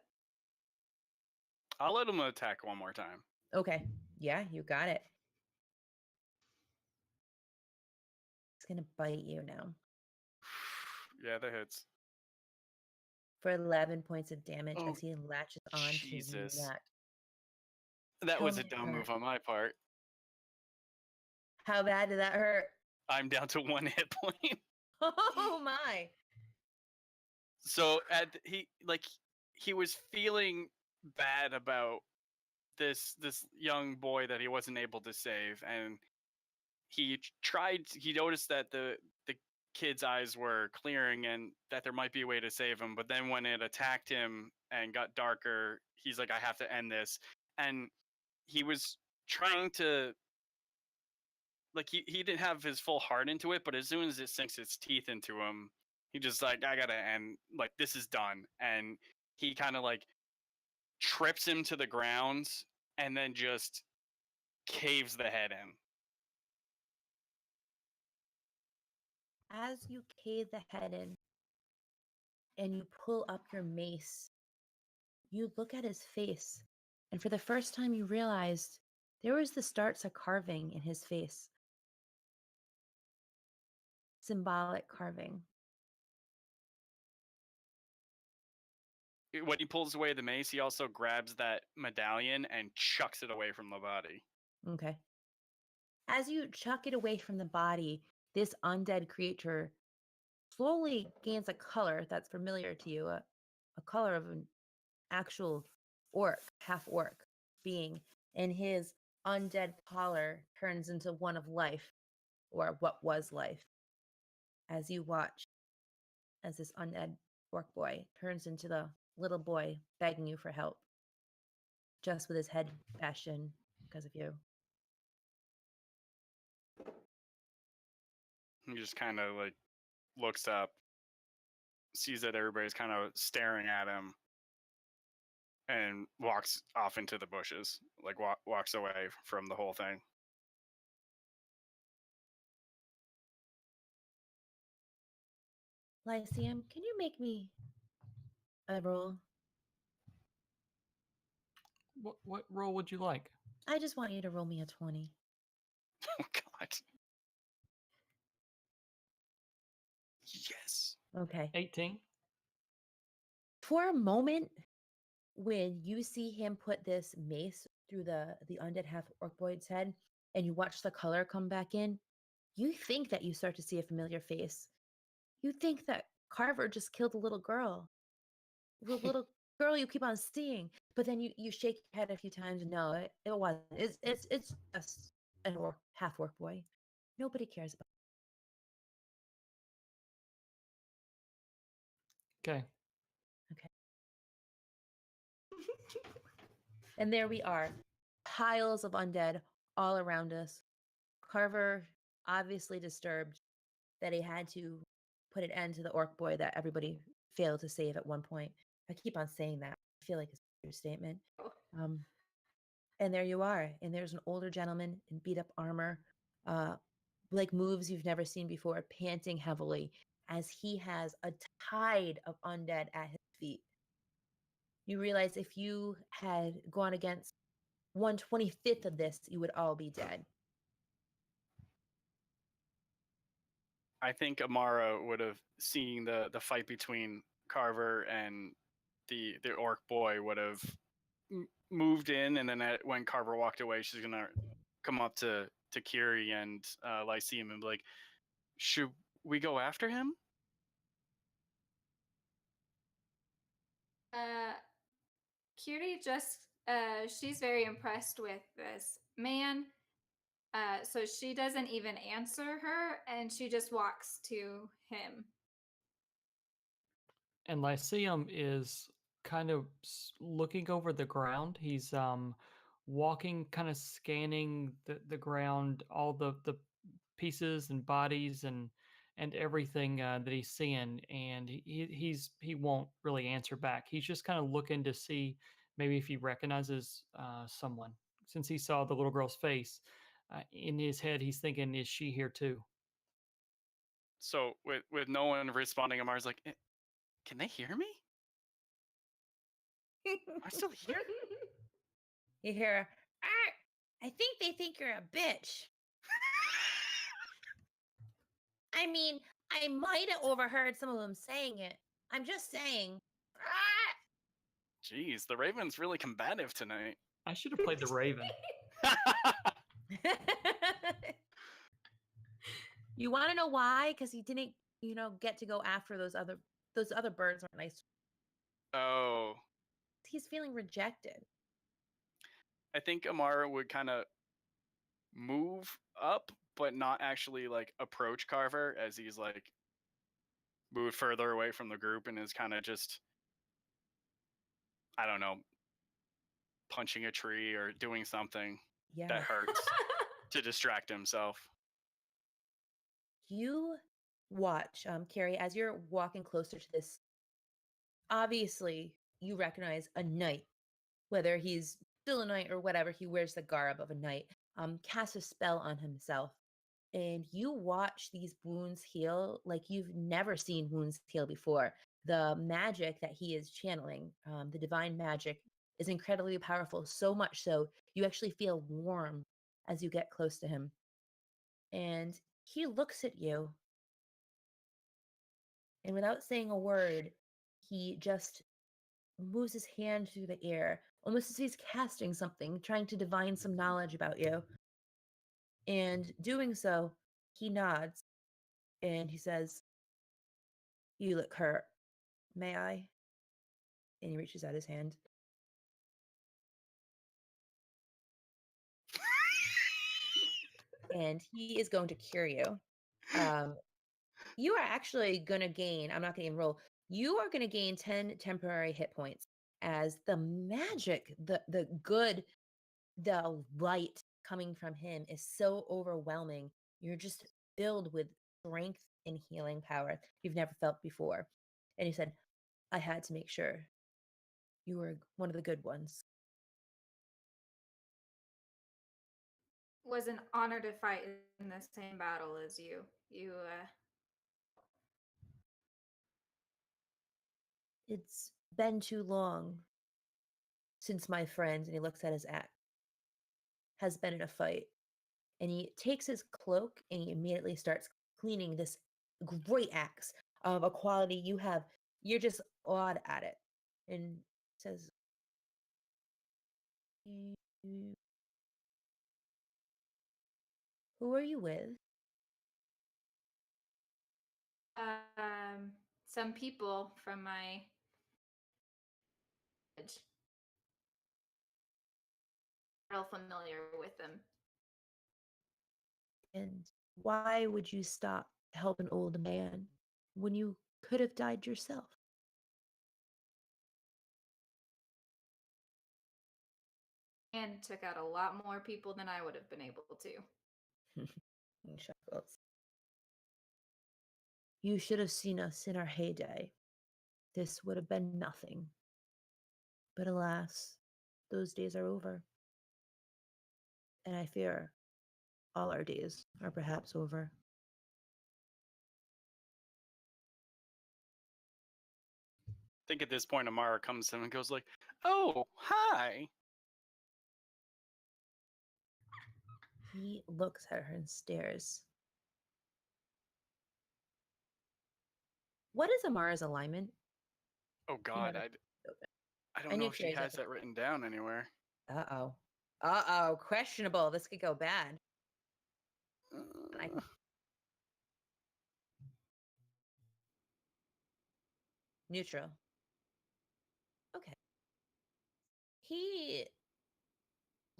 I'll let him attack one more time. Okay. Yeah, you got it. It's going to bite you now Yeah, that hits. for 11 points of damage Oh, as he latches on to his Jesus. neck. That Tell was a me dumb how- move on my part. How bad did that hurt? I'm down to 1 hit point. Oh my. So he was feeling bad about this young boy that he wasn't able to save, and he noticed that the kid's eyes were clearing and that there might be a way to save him, but then when it attacked him and got darker, he's like, I have to end this. And he was trying to, like, he didn't have his full heart into it, but as soon as it sinks its teeth into him, he just like, I gotta end, like, this is done. And he kind of like trips him to the ground and then just caves the head in. As you cave the head in and you pull up your mace, you look at his face, and for the first time you realized there was the starts of carving in his face. Symbolic carving. When he pulls away the mace, he also grabs that medallion and chucks it away from the body. Okay. As you chuck it away from the body, this undead creature slowly gains a color that's familiar to you, a color of an actual orc, half orc being, and his undead collar turns into one of life, or what was life. As you watch, as this undead orc boy turns into the little boy begging you for help, just with his head bashed in because of you. He just kind of like looks up, sees that everybody's kind of staring at him, and walks off into the bushes, like walks away from the whole thing. Lyceum, can you make me a roll? What role would you like? I just want you to roll me a 20. Oh God. Yes. Okay. 18. For a moment, when you see him put this mace through the undead half orc boy's head, and you watch the color come back in, you think that you start to see a familiar face. You think that Carver just killed a little girl, the little girl you keep on seeing. But then you shake your head a few times. No, it wasn't. It's just an orc, half orc boy. Nobody cares about. Okay. Okay. And there we are, piles of undead all around us. Carver, obviously disturbed that he had to put an end to the orc boy that everybody failed to save at one point. I keep on saying that. I feel like it's a true statement. And there you are. And there's an older gentleman in beat up armor, like moves you've never seen before, panting heavily as he has a tide of undead at his feet. You realize if you had gone against 1/25th of this, you would all be dead. I think Amara would have seen the fight between Carver and the orc boy would have moved in, and then when Carver walked away, she's gonna come up to Kiri and Lyceum and be like, "Should we go after him?" Curie just she's very impressed with this man. So she doesn't even answer her, and she just walks to him. And Lyceum is kind of looking over the ground. He's walking, kind of scanning the ground, all the pieces and bodies and everything that he's seeing, and he won't really answer back. He's just kind of looking to see maybe if he recognizes someone. Since he saw the little girl's face, in his head he's thinking, is she here too? So with no one responding, Amara's like, "Can they hear me? Am I still here?" You hear, I think they think you're a bitch. I mean, I might have overheard some of them saying it. I'm just saying. Jeez, the Raven's really combative tonight. I should have played the Raven. You want to know why? Because he didn't, get to go after those other birds aren't nice. Oh, He's feeling rejected. I think Amara would kind of move up, but not actually like approach Carver, as he's like moved further away from the group and is kind of just, I don't know, punching a tree or doing something Yeah. that hurts to distract himself. You watch, Carrie, as you're walking closer to this. Obviously, you recognize a knight, whether he's still a knight or whatever. He wears the garb of a knight. Casts a spell on himself, and you watch these wounds heal like you've never seen wounds heal before. The magic that he is channeling, the divine magic, is incredibly powerful. So much so, you actually feel warm as you get close to him. And he looks at you, and without saying a word, he just moves his hand through the air, almost as he's casting something, trying to divine some knowledge about you. And doing so, he nods and he says, "You look hurt. May I?" And he reaches out his hand. And he is going to cure you. You are actually going to gain, I'm not going to even roll, you are going to gain 10 temporary hit points as the magic, the good, the light coming from him is so overwhelming. You're just filled with strength and healing power you've never felt before. And he said, "I had to make sure you were one of the good ones." Was an honor to fight in the same battle as you. It's been too long since my friend, and he looks at his axe, has been in a fight. And he takes his cloak and he immediately starts cleaning this great axe of a quality you're just awed at it. And says, "You- Who are you with?" Some people from my real familiar with them. "And why would you stop to help an old man when you could have died yourself?" And took out a lot more people than I would have been able to. He chuckles. "You should have seen us in our heyday. This would have been nothing. But alas, those days are over. And I fear all our days are perhaps over." I think at this point Amara comes to him and goes like, "Oh, hi." He looks at her and stares. What is Amara's alignment? Oh God, I I don't knew know if she Carrie's has that written down anywhere. Uh-oh. Uh-oh. Questionable. This could go bad. Neutral. Okay. He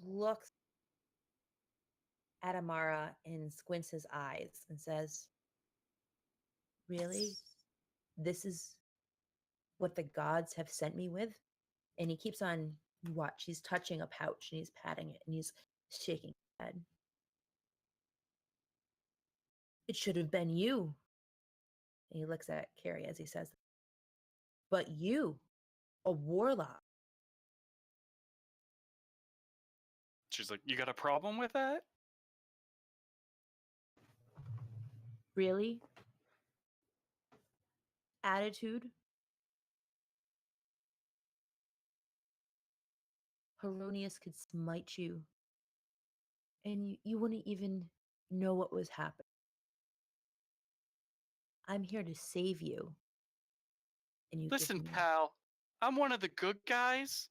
looks at Amara and squints his eyes and says, "Really? This is what the gods have sent me with?" And he keeps on, you watch, he's touching a pouch and he's patting it and he's shaking his head. "It should have been you." And he looks at Carrie as he says, "But you, a warlock." She's like, "You got a problem with that?" "Really? Attitude? Heronius could smite you, and you wouldn't even know what was happening. I'm here to save you." And you give Listen, him, pal, I'm one of the good guys.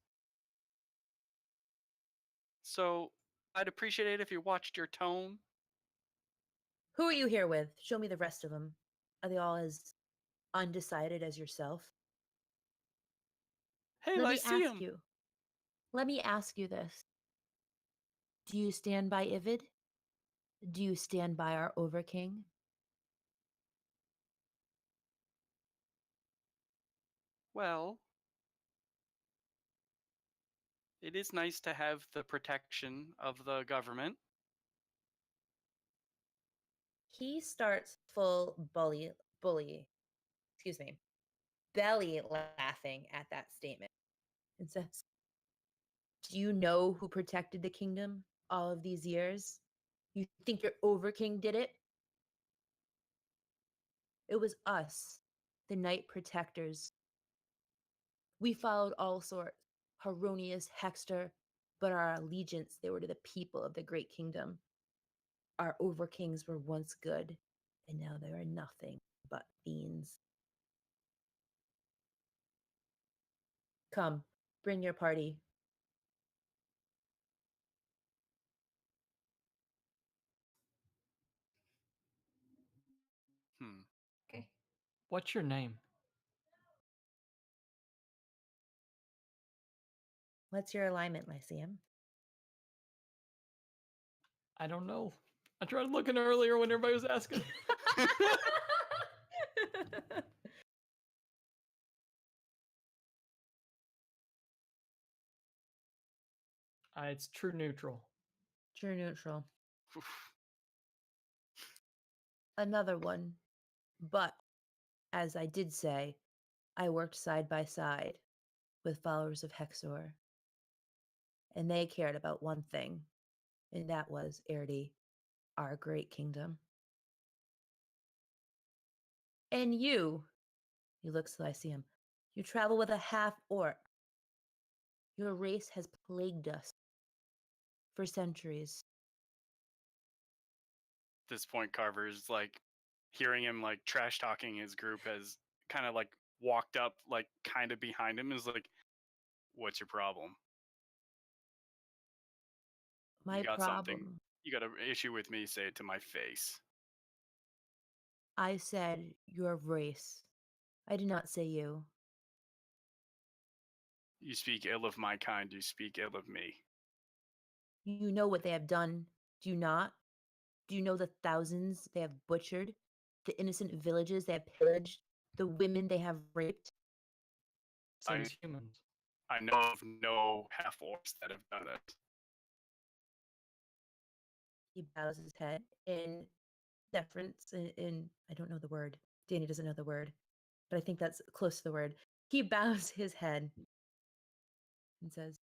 So I'd appreciate it if you watched your tone. Who are you here with? Show me the rest of them. Are they all as undecided as yourself? Hey, Let me ask Lyceum. you. Let me ask you this. Do you stand by Ivid? Do you stand by our Overking? Well, it is nice to have the protection of the government. He starts full excuse me, belly laughing at that statement and says, do you know who protected the kingdom all of these years? You think your Overking did it? It was us, the Knight Protectors. We followed all sorts, Haronius, Hexter, but our allegiance, they were to the people of the great kingdom. Our Overkings were once good, and now they are nothing but fiends. Come, bring your party. Hmm. Okay. What's your name? What's your alignment, Lyceum? I don't know. I tried looking earlier when everybody was asking. It's true neutral. True neutral. Oof. Another one. But, as I did say, I worked side by side with followers of Hexor. And they cared about one thing, and that was Erdi, our great kingdom. And you, he looks to Lyceum, you travel with a half orc. Your race has plagued us for centuries. At this point, Carver's like hearing him like trash talking his group has kind of like walked up, like kind of behind him, is like, what's your problem? My You got something. problem, You got an issue with me, say it to my face. I said your race. I did not say you. You speak ill of my kind, you speak ill of me. You know what they have done, do you not? Do you know the thousands they have butchered? The innocent villages they have pillaged? The women they have raped? Same as humans. I know of no half orcs that have done it. He bows his head in deference, in I don't know the word. Danny doesn't know the word, but I think that's close to the word. He bows his head and says,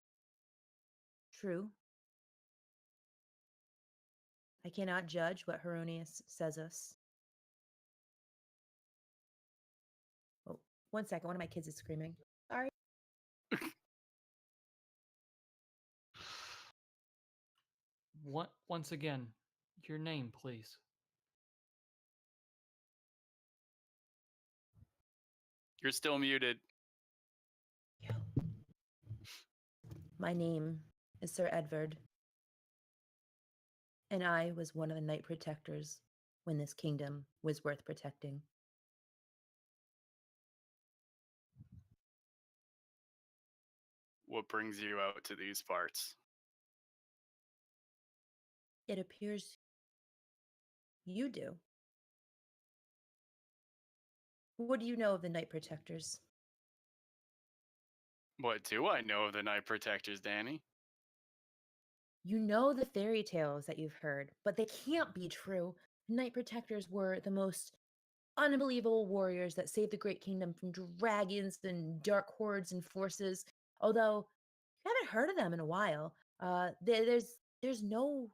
true. I cannot judge what Heronius says us. Oh, 1 second. One of my kids is screaming. Sorry. Once again, your name, please. You're still muted. My name is Sir Edvard, and I was one of the Knight Protectors when this kingdom was worth protecting. What brings you out to these parts? It appears you do. What do you know of the Knight Protectors? What do I know of the Night Protectors, Danny? You know the fairy tales that you've heard, but they can't be true. Knight Protectors were the most unbelievable warriors that saved the Great Kingdom from dragons and dark hordes and forces. Although you haven't heard of them in a while, there's no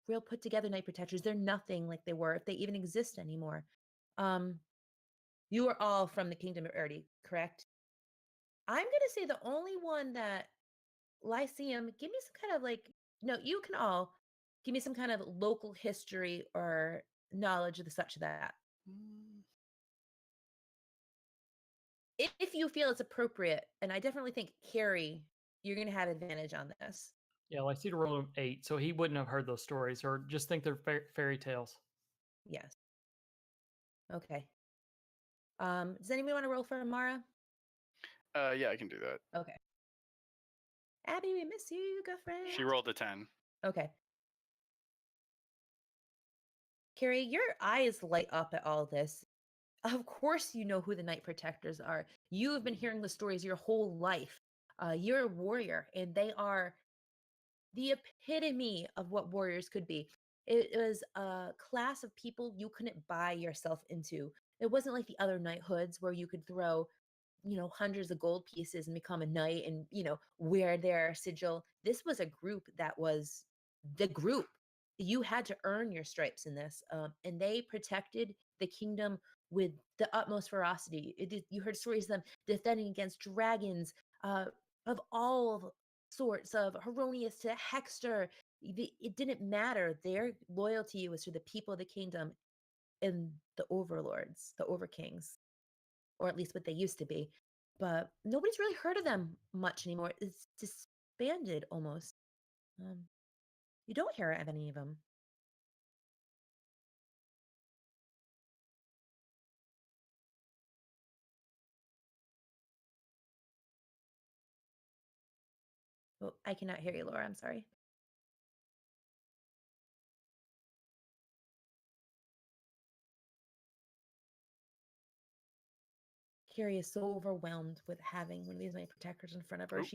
real put together Knight Protectors. They're nothing like they were, if they even exist anymore. Um, you are all from the Kingdom of Erdi, correct? I'm gonna say the only one that Lyceum, give me some kind of like, no, you can all give me some kind of local history or knowledge of the such that. If you feel it's appropriate, and I definitely think Carrie, you're gonna have advantage on this. Yeah, Lycita rolled an 8, so he wouldn't have heard those stories, or just think they're fairy tales. Yes. Okay. Does anybody want to roll for Mara? Yeah, I can do that. Okay. Abby, we miss you, girlfriend. She rolled a 10. Okay. Carrie, your eyes light up at all this. Of course, you know who the Night Protectors are. You have been hearing the stories your whole life. You're a warrior, and they are the epitome of what warriors could be. It was a class of people you couldn't buy yourself into. It wasn't like the other knighthoods where you could throw, hundreds of gold pieces and become a knight and, wear their sigil. This was a group that was the group. You had to earn your stripes in this, and they protected the kingdom with the utmost ferocity. You heard stories of them defending against dragons of all sorts, of Heronius to Hexter. It didn't matter. Their loyalty was to the people of the kingdom and the overlords, the overkings, or at least what they used to be. But nobody's really heard of them much anymore. It's disbanded almost. You don't hear of any of them. Oh, I cannot hear you, Laura. I'm sorry. Carrie is so overwhelmed with having one of these Night Protectors in front of her. Oop.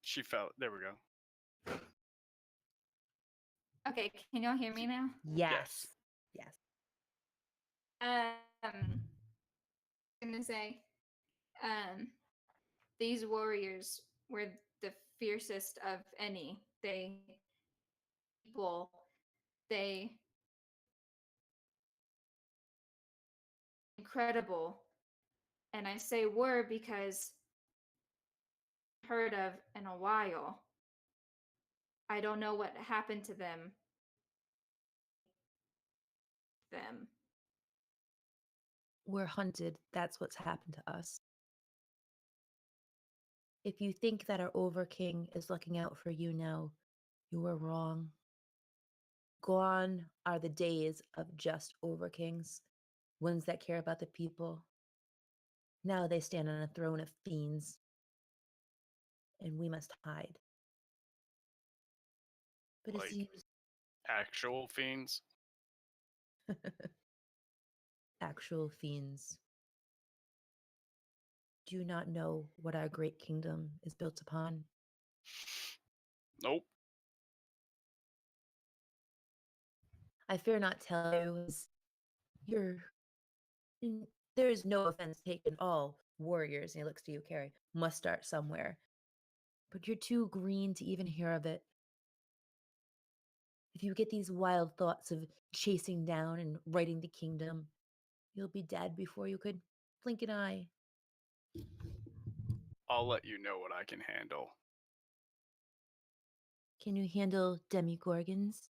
She fell. There we go. Okay, can y'all hear me now? Yes. Yes. I'm gonna say, these warriors were the fiercest of any. They incredible. And I say were because heard of in a while. I don't know what happened to them. We're hunted. That's what's happened to us. If you think that our Overking is looking out for you now, you are wrong. Gone are the days of just Overkings, ones that care about the people. Now they stand on a throne of fiends, and we must hide. But it Like seems actual fiends. actual fiends. Do you not know what our great kingdom is built upon? Nope. I fear not tell you, as you're. There is no offense taken. All warriors, and he looks to you, Carrie, must start somewhere. But you're too green to even hear of it. If you get these wild thoughts of chasing down and righting the kingdom, you'll be dead before you could blink an eye. I'll let you know what I can handle. Can you handle demigorgons?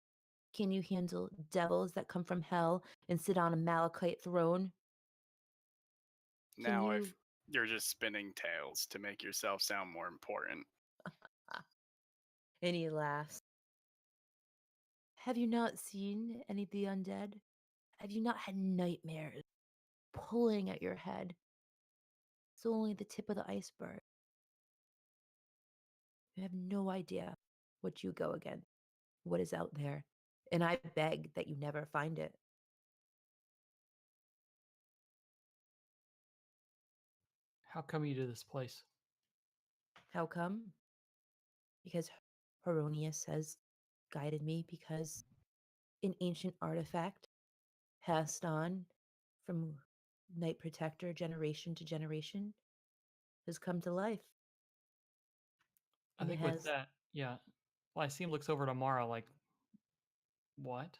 Can you handle devils that come from hell and sit on a malachite throne? Now you're just spinning tales to make yourself sound more important. And he laughs. Have you not seen any of the undead? Have you not had nightmares pulling at your head? It's only the tip of the iceberg. You have no idea what you go against, what is out there. And I beg that you never find it. How come you to this place? How come? Because Heronius has guided me, because an ancient artifact passed on from Night Protector generation to generation has come to life. I And think it with has that, yeah. Lyceum looks over to Mara like, what?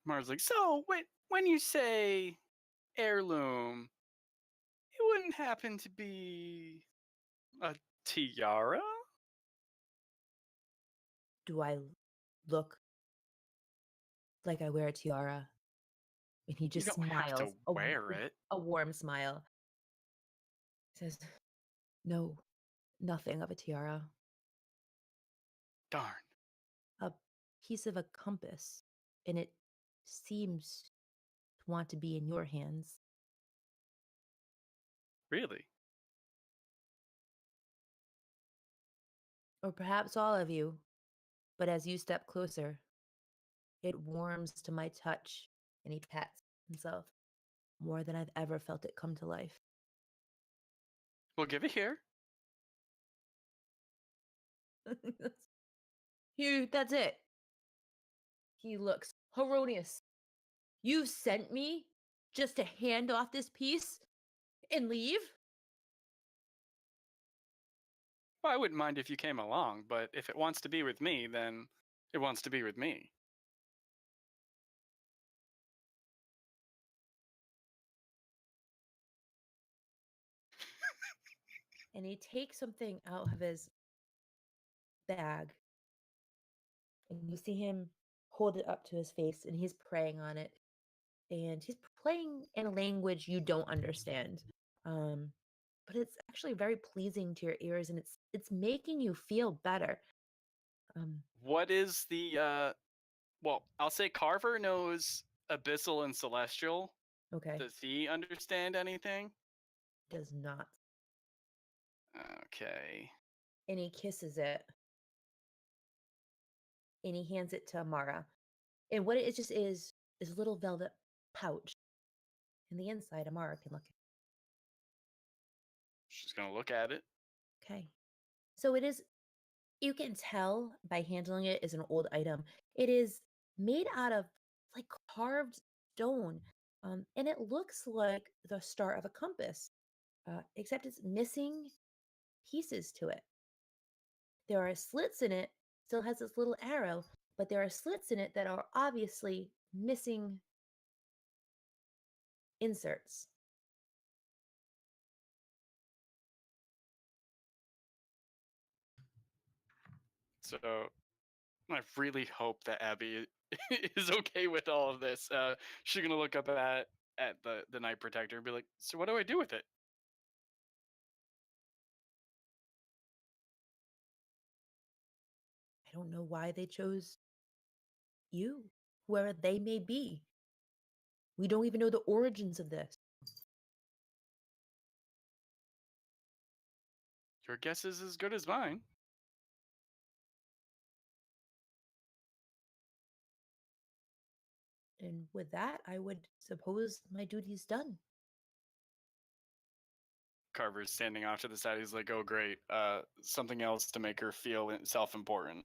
Mara's like, so when you say heirloom, it wouldn't happen to be a tiara? do I look like I wear a tiara? And he You just don't have to smiles, wear it. a warm smile. He says, no, nothing of a tiara. Darn. A piece of a compass, and it seems to want to be in your hands. Really? Or perhaps all of you, but as you step closer, it warms to my touch, and he pats himself more than I've ever felt it come to life. Well, give it here. That's it. He looks erroneous. You sent me just to hand off this piece and leave? Well, I wouldn't mind if you came along, but if it wants to be with me, then it wants to be with me. And he takes something out of his bag, and you see him hold it up to his face, and he's praying on it, and he's playing in a language you don't understand, but it's actually very pleasing to your ears, and it's making you feel better. What is the well, I'll say Carver knows Abyssal and Celestial. Okay. Does he understand anything? Does not. Okay. And he kisses it, and he hands it to Amara, and what it just is a little velvet pouch, and the inside Amara can look at. She's gonna look at it. Okay. So it is, you can tell by handling it as an old item. It is made out of like carved stone. And it looks like the star of a compass, except it's missing pieces to it. There are slits in it, still has this little arrow, but there are slits in it that are obviously missing inserts. So I really hope that Abby is okay with all of this. She's gonna look up at the Night Protector and be like, "So what do I do with it?" I don't know why they chose you, whoever they may be. We don't even know the origins of this. Your guess is as good as mine. And with that, I would suppose my duty's done. Carver's standing off to the side. He's like, "Oh, great. Something else to make her feel self-important."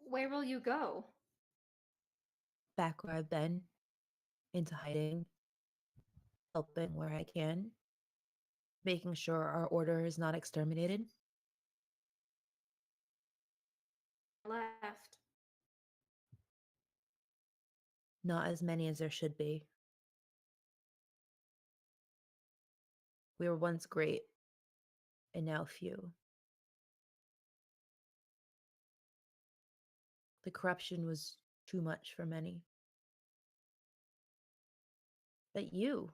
Where will you go? Back where I've been, into hiding, helping where I can, making sure our order is not exterminated. Left. Not as many as there should be. We were once great, and now few. The corruption was too much for many. But you,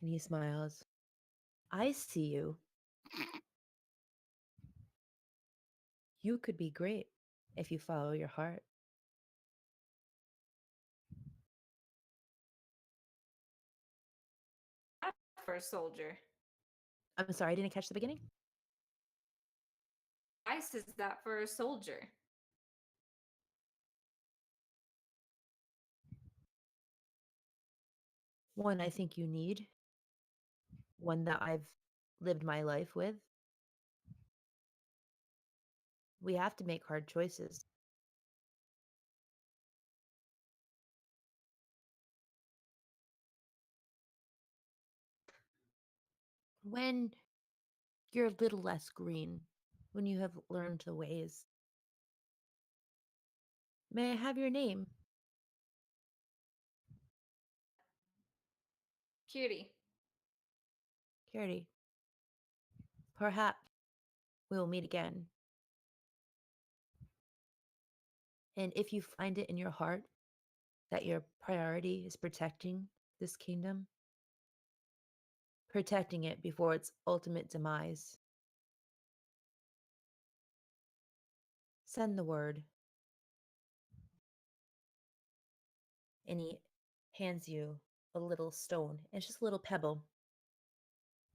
and he smiles, I see you. You could be great if you follow your heart. For a soldier. I'm sorry, I didn't catch the beginning. Ice is that for a soldier. One I think you need. One that I've lived my life with. We have to make hard choices. When you're a little less green, when you have learned the ways. May I have your name? Cutie. Carity. Perhaps we'll meet again. And if you find it in your heart that your priority is protecting this kingdom, protecting it before its ultimate demise, Send the word. And he hands you a little stone. It's just a little pebble.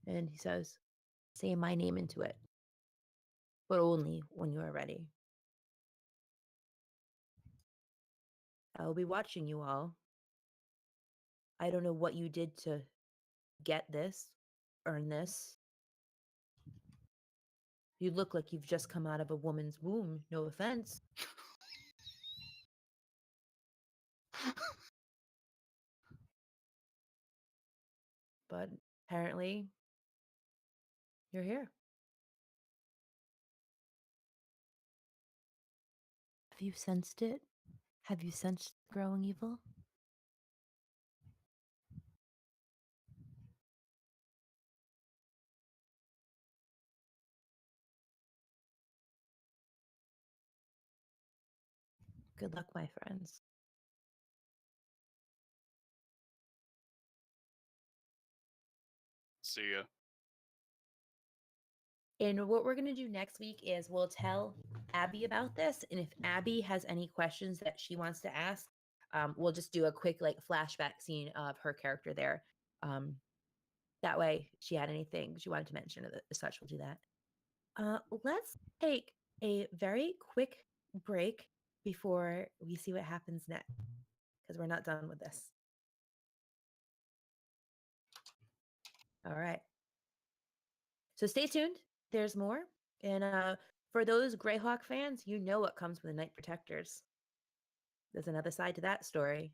And he says, say my name into it, but only when you are ready. I will be watching you all. I don't know what you did to get this, earn this. You look like you've just come out of a woman's womb. No offense. But apparently, you're here. Have you sensed it? Have you sensed growing evil? Good luck, my friends. See ya. And what we're going to do next week is we'll tell Abby about this. And if Abby has any questions that she wants to ask, we'll just do a quick like flashback scene of her character there. That way, if she had anything she wanted to mention as such, we'll do that. Let's take a very quick break before we see what happens next, because we're not done with this. All right. So stay tuned. There's more. And for those Greyhawk fans, you know what comes with the Night Protectors. There's another side to that story.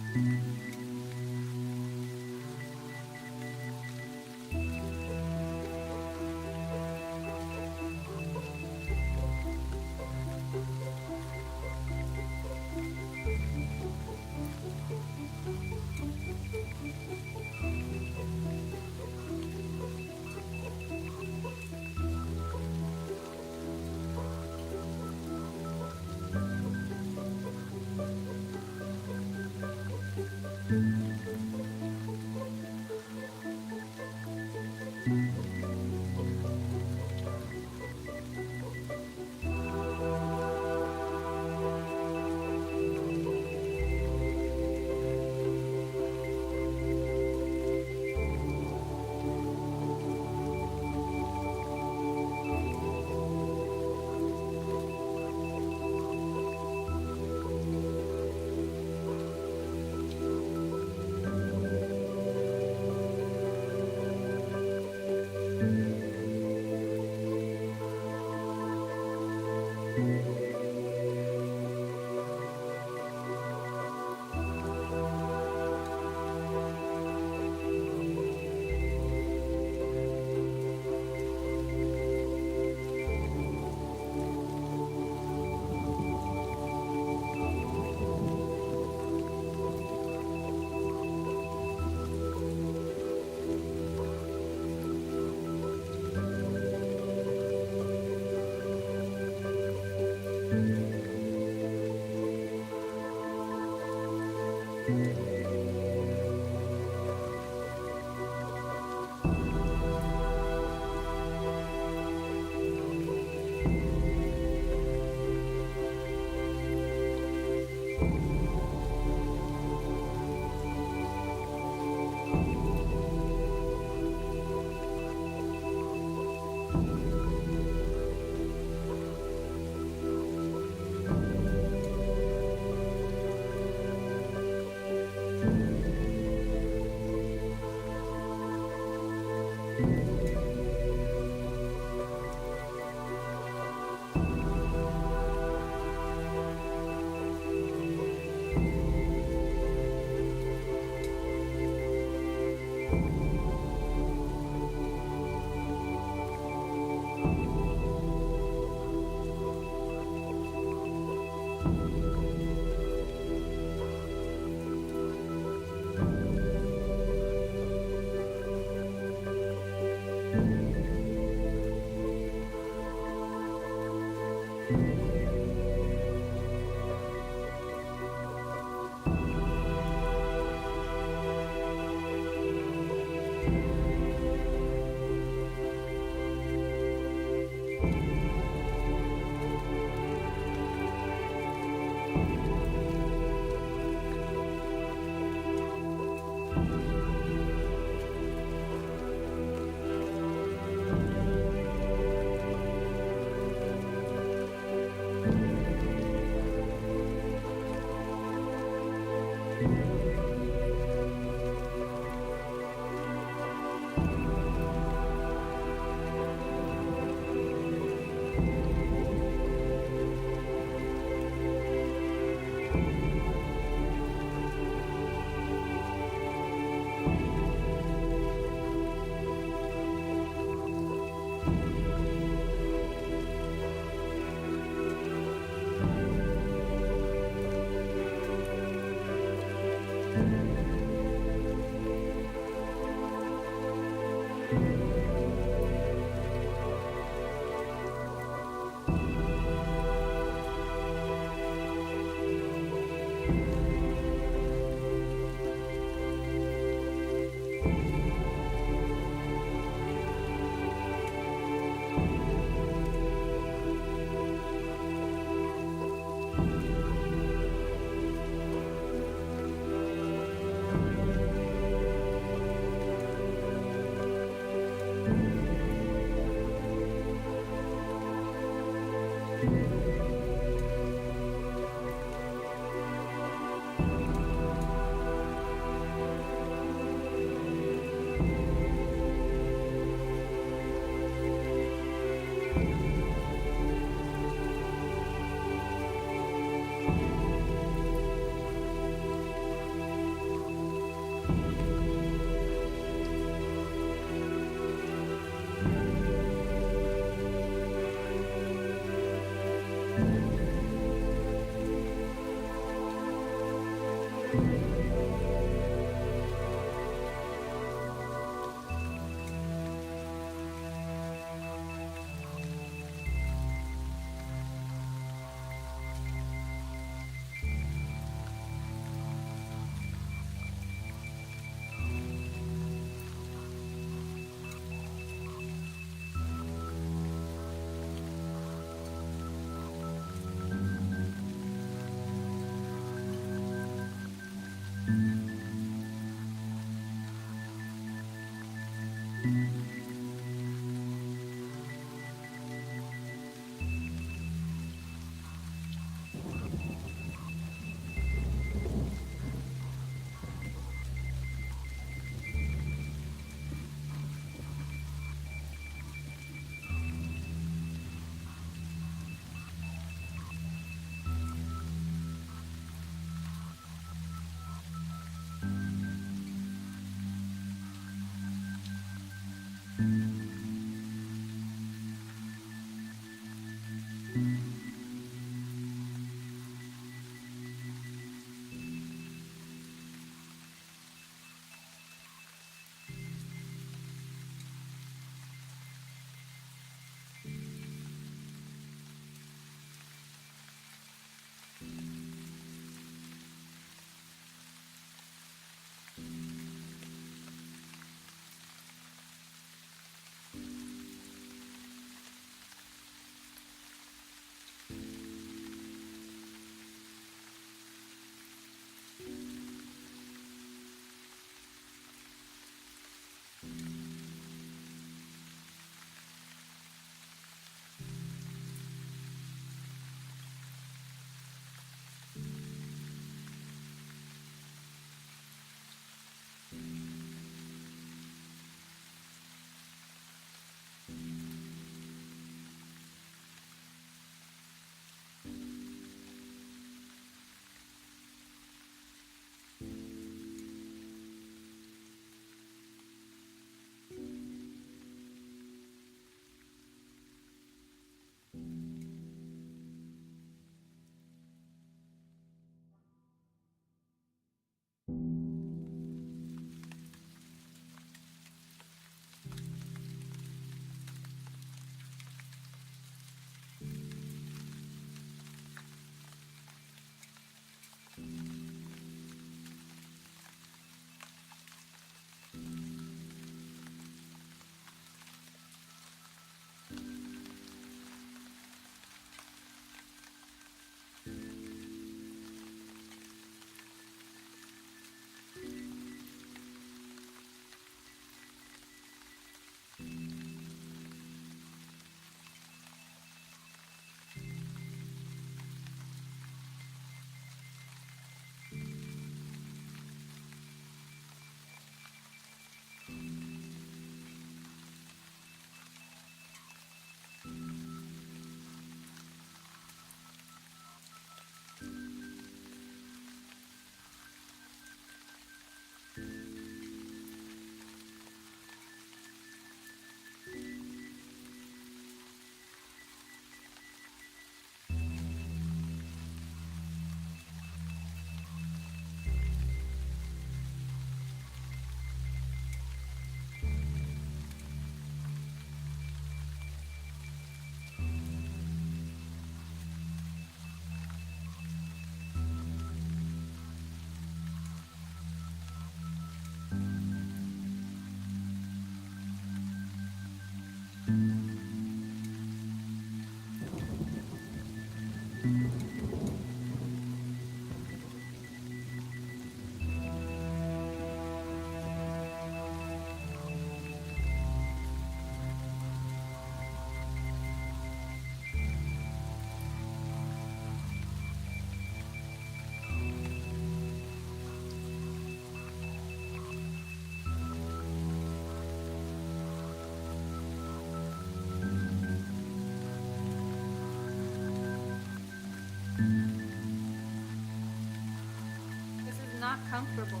not comfortable.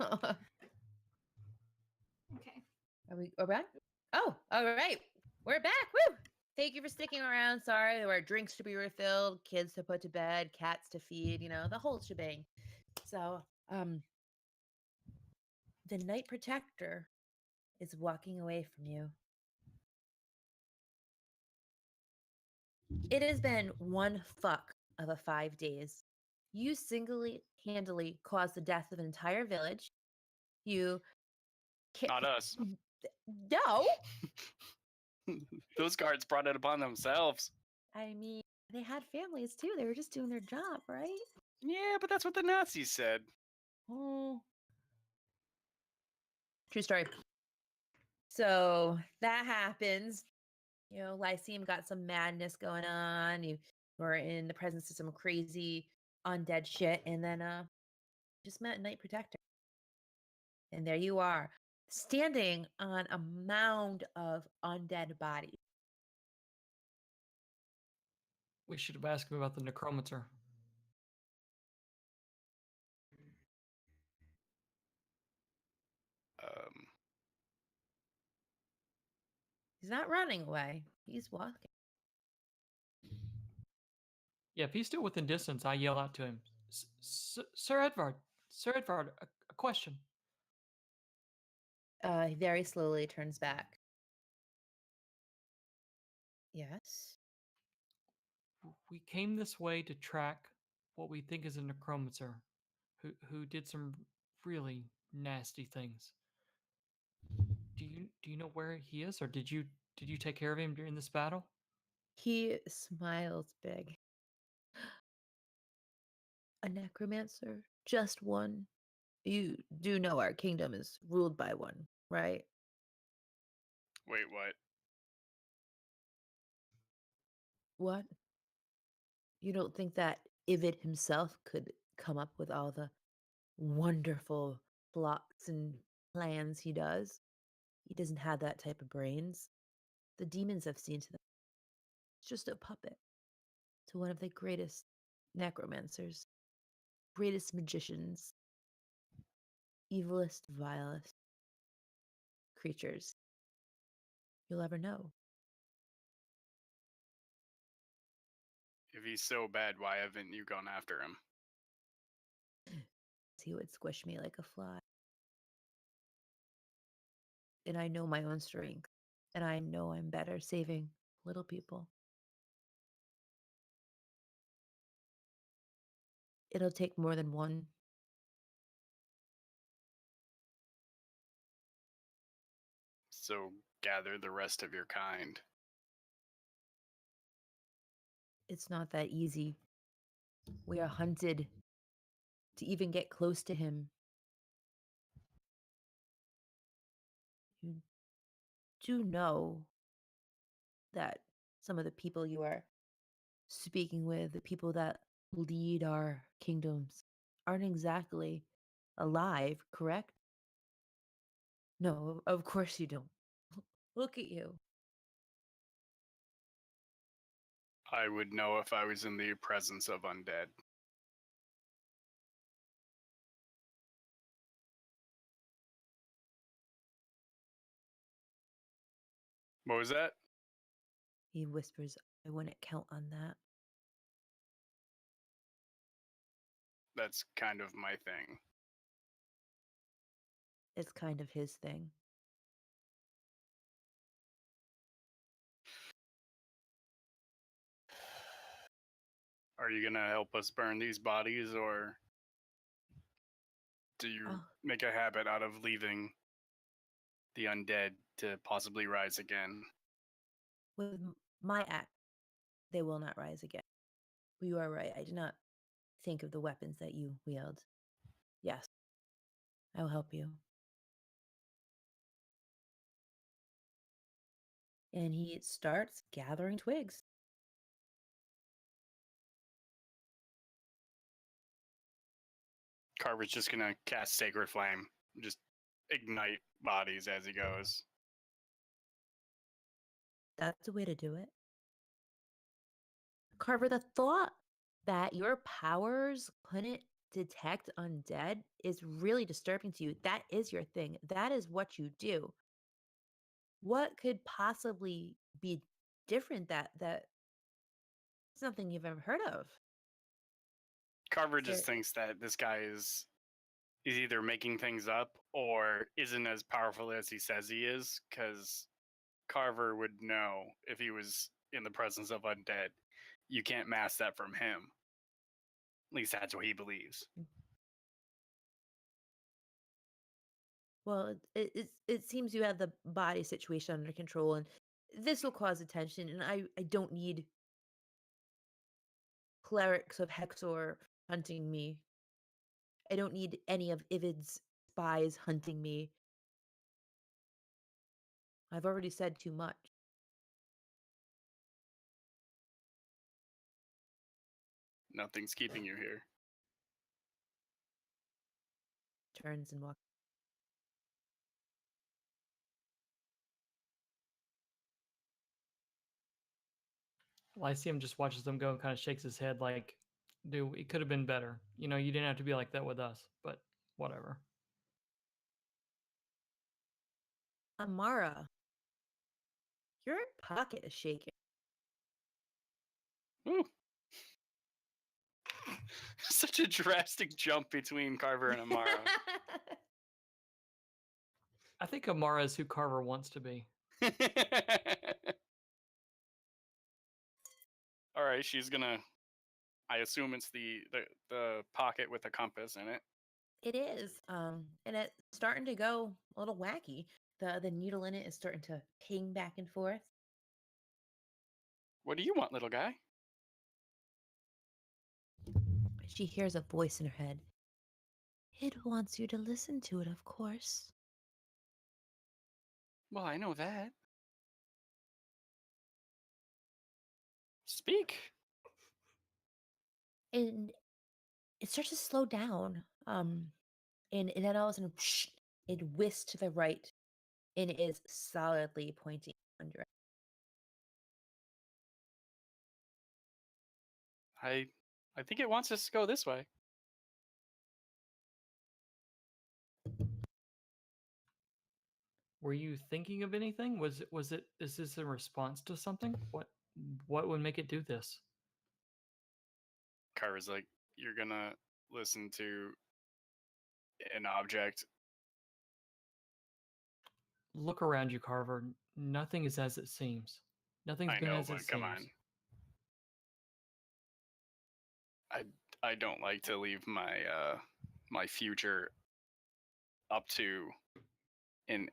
Are Okay. we back? Oh, all right. We're back. Woo! Thank you for sticking around. Sorry, there were drinks to be refilled, kids to put to bed, cats to feed, the whole shebang. So, the Night Protector is walking away from you. It has been one fuck of a 5 days. You handily caused the death of an entire village. You Not us. No. Those guards brought it upon themselves. I mean, they had families too. They were just doing their job, right? Yeah, but that's what the Nazis said. Oh. True story. So that happens. Lyceum got some madness going on. You were in the presence of some crazy undead shit, and then just met Night Protector. And there you are, standing on a mound of undead bodies. We should have asked him about the necromancer. He's not running away. He's walking. Yeah, if he's still within distance, I yell out to him, Sir Edvard, a question. He very slowly turns back. Yes? We came this way to track what we think is a necromancer who did some really nasty things. Do you know where he is, or did you take care of him during this battle? He smiles big. A necromancer? Just one? You do know our kingdom is ruled by one, right? Wait, what? What? You don't think that Ivid himself could come up with all the wonderful plots and plans he does? He doesn't have that type of brains. The demons have seen to them. It's just a puppet to one of the greatest necromancers, greatest magicians, evilest, vilest creatures you'll ever know. If he's so bad, why haven't you gone after him? He would squish me like a fly. And I know my own strength. And I know I'm better saving little people. It'll take more than one. So gather the rest of your kind. It's not that easy. We are hunted to even get close to him. You do know that some of the people you are speaking with, the people that lead our kingdoms, aren't exactly alive, correct? No, of course you don't. Look at you. I would know if I was in the presence of undead. What was that? He whispers, I wouldn't count on that. That's kind of my thing. It's kind of his thing. Are you gonna help us burn these bodies, or do you make a habit out of leaving the undead to possibly rise again? With my act, they will not rise again. You are right. I did not think of the weapons that you wield. Yes, I will help you. And he starts gathering twigs. Carver's just gonna cast Sacred Flame, just ignite bodies as he goes. That's the way to do it. Carver, the thought that your powers couldn't detect undead is really disturbing to you. That is your thing. That is what you do. What could possibly be different that something you've ever heard of? Carver Is just there- thinks that this guy is either making things up or isn't as powerful as he says he is, because Carver would know if he was in the presence of undead. You can't mask that from him. At least that's what he believes. Well, it seems you have the body situation under control, and this will cause attention. And I don't need clerics of Hexor hunting me. I don't need any of Ivid's spies hunting me. I've already said too much. Nothing's keeping you here. Turns and walks. Lyceum just watches them go and kind of shakes his head like, dude, it could have been better. You know, you didn't have to be like that with us, but whatever. Amara, your pocket is shaking. Ooh. Such a drastic jump between Carver and Amara. I think Amara is who Carver wants to be. All right, she's gonna. I assume it's the pocket with the compass in it. It is. And it's starting to go a little wacky. The needle in it is starting to ping back and forth. What do you want, little guy? She hears a voice in her head. It wants you to listen to it, of course. Well, I know that. Speak. And it starts to slow down. And then all of a sudden, it whisks to the right, and it is solidly pointing under. I think it wants us to go this way. Were you thinking of anything? Is this a response to something? What would make it do this? Carver's like, you're gonna listen to an object. Look around you, Carver. Nothing is as it seems. Nothing's I been know, as it but come seems. on. I don't like to leave my my future up to an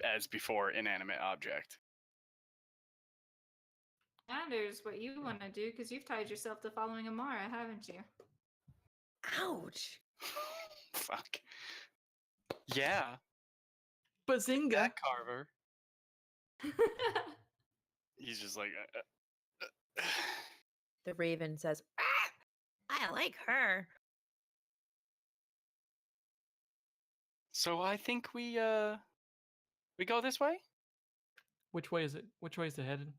as before inanimate object. Matters what you want to do because you've tied yourself to following Amara, haven't you? Ouch! Fuck. Yeah. Bazinga! That Carver. He's just like. The raven says, I like her. So I think we go this way. Which way is it? Which way is it headed?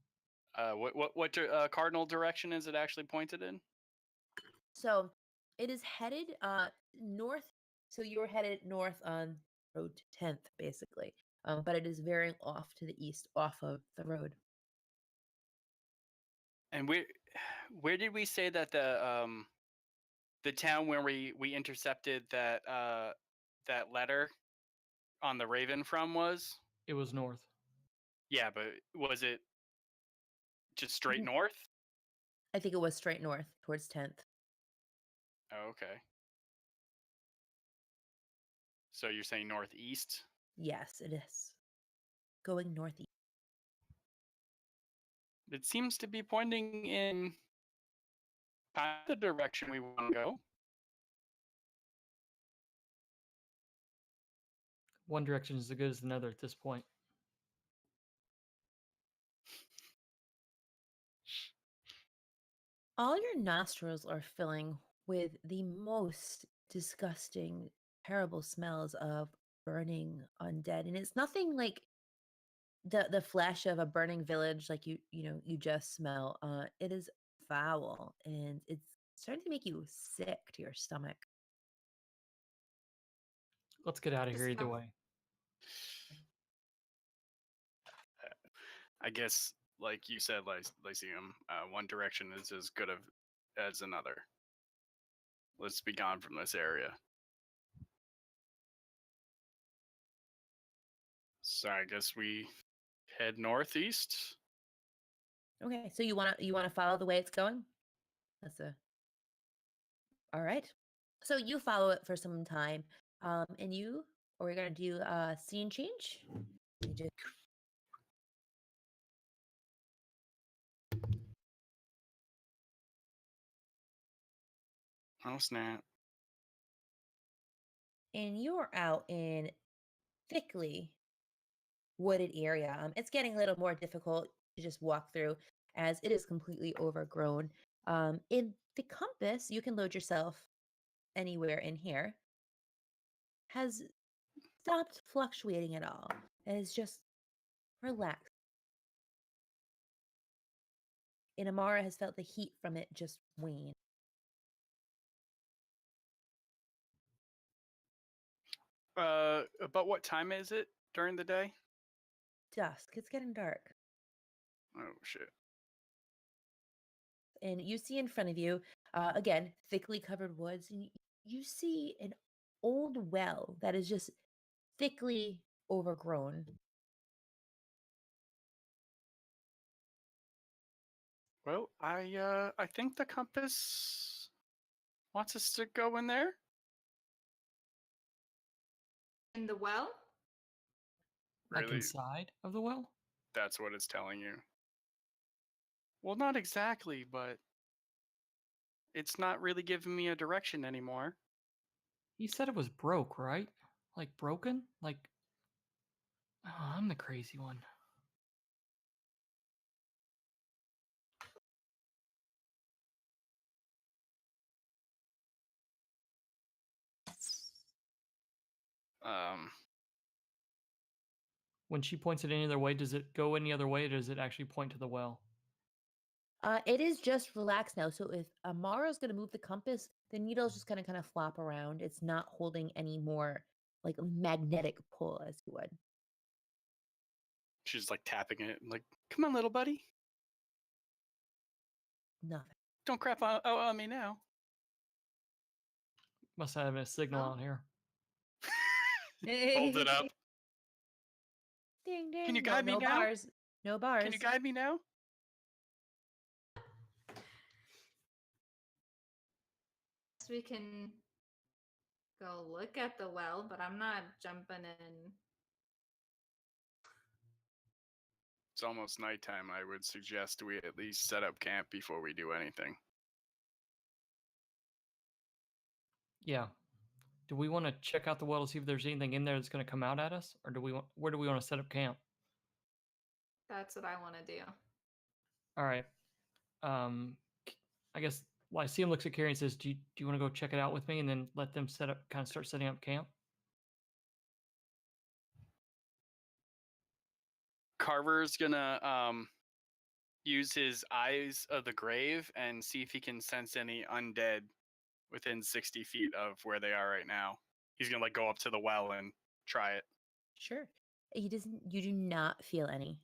What cardinal direction is it actually pointed in? So it is headed north. So you're headed north on road to 10th, basically. But it is veering off to the east, off of the road. And where did we say that the town where we intercepted that that letter on the Raven from was? It was north. Yeah, but was it just straight Mhm. north? I think it was straight north towards 10th. Oh, okay. So you're saying northeast? Yes, it is. Going northeast. It seems to be pointing in kind of the direction we want to go. One direction is as good as another at this point. All your nostrils are filling with the most disgusting, terrible smells of burning undead. And it's nothing like the flesh of a burning village like you just smell. It is foul and it's starting to make you sick to your stomach. Let's get out of here either Disgust- way. I guess, like you said, Lyceum, one direction is as good as another. Let's be gone from this area. So I guess we head northeast. Okay, so you wanna follow the way it's going? All right. So you follow it for some time, and we're gonna do a scene change. You just Oh snap! and you're out in thickly wooded area. It's getting a little more difficult to just walk through as it is completely overgrown. In the compass, you can load yourself anywhere in here. Has stopped fluctuating at all. And is just relaxed. And Amara has felt the heat from it just wane. About what time is it during the day? Dusk. It's getting dark. Oh shit! And you see in front of you, again, thickly covered woods, and you see an old well that is just thickly overgrown. Well, I think the compass wants us to go in there. In the well? Like Really, inside of the well? that's what it's telling you. Well, not exactly, but it's not really giving me a direction anymore. He said it was broke, right? Like broken? Like, oh, I'm the crazy one. Um, When she points it any other way, does it go any other way, or does it actually point to the well? It is just relaxed now. So if Amara's going to move the compass, the needle's just going to kind of flop around. It's not holding any more like magnetic pull as you would. she's like tapping it, like, "Come on, little buddy, Nothing. don't crap on me now." Must have a signal Oh. out here. Hold it up. Ding ding. Can you Well, guide me no now? bars. No bars. Can you guide me now? So we can go look at the well, but I'm not jumping in. It's almost nighttime. I would suggest we at least set up camp before we do anything. Yeah. Do we want to check out the well to see if there's anything in there that's going to come out at us, or where do we want to set up camp? That's what I want to do. All right. I guess Lyceum looks at Carrie and says, "Do you want to go check it out with me, and then let them start setting up camp?" Carver's gonna use his eyes of the grave and see if he can sense any undead within 60 feet of where they are right now. He's gonna like go up to the well and try it. Sure. He doesn't. You do not feel any.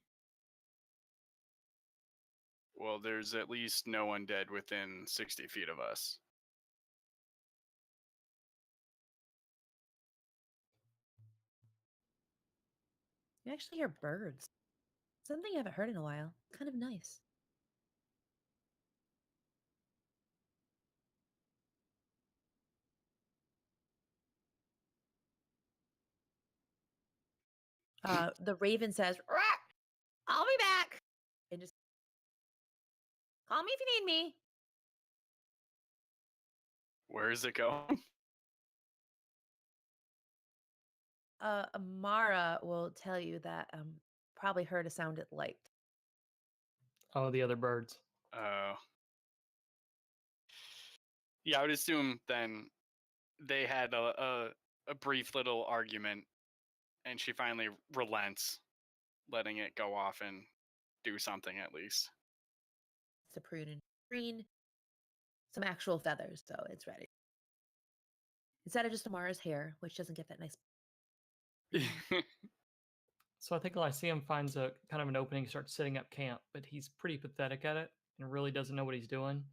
Well, there's at least no undead within 60 feet of us. You actually hear birds. Something you haven't heard in a while. Kind of nice. The raven says, "Rah! I'll be back." And just call me if you need me. Where is it going? Amara will tell you that probably heard a sound it liked. Oh, the other birds. Yeah, I would assume then they had a brief little argument, and she finally relents, letting it go off and do something at least. It's a prune and green. some actual feathers, so it's ready. Instead of just Amara's hair, which doesn't get that nice. So I think Lyceum finds a kind of an opening, starts setting up camp, but he's pretty pathetic at it and really doesn't know what he's doing.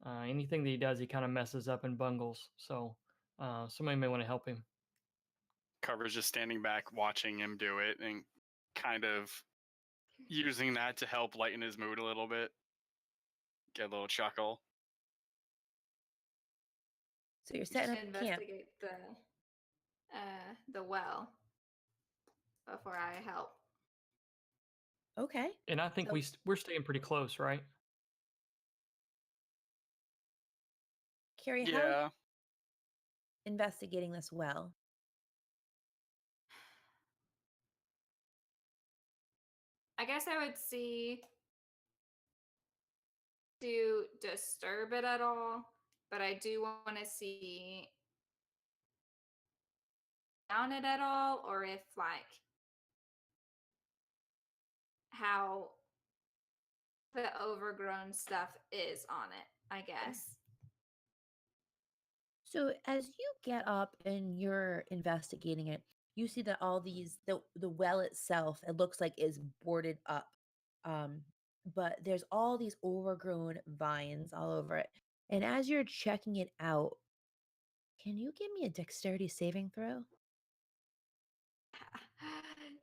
Anything that he does, he kind of messes up and bungles. So somebody may want to help him. Carver's just standing back watching him do it and kind of using that to help lighten his mood a little bit. Get a little chuckle. So you're You setting should up camp. investigate the well before I help. Okay. And I think So- we're staying pretty close, right? Carrie, how are you Yeah. investigating this well? I guess I would see to disturb it at all, but I do want to see down it at all, or if like how the overgrown stuff is on it, I guess. So as you get up and you're investigating it, you see that all these the well itself, it looks like is boarded up. Um, but there's all these overgrown vines all over it. And as you're checking it out, can you give me a dexterity saving throw?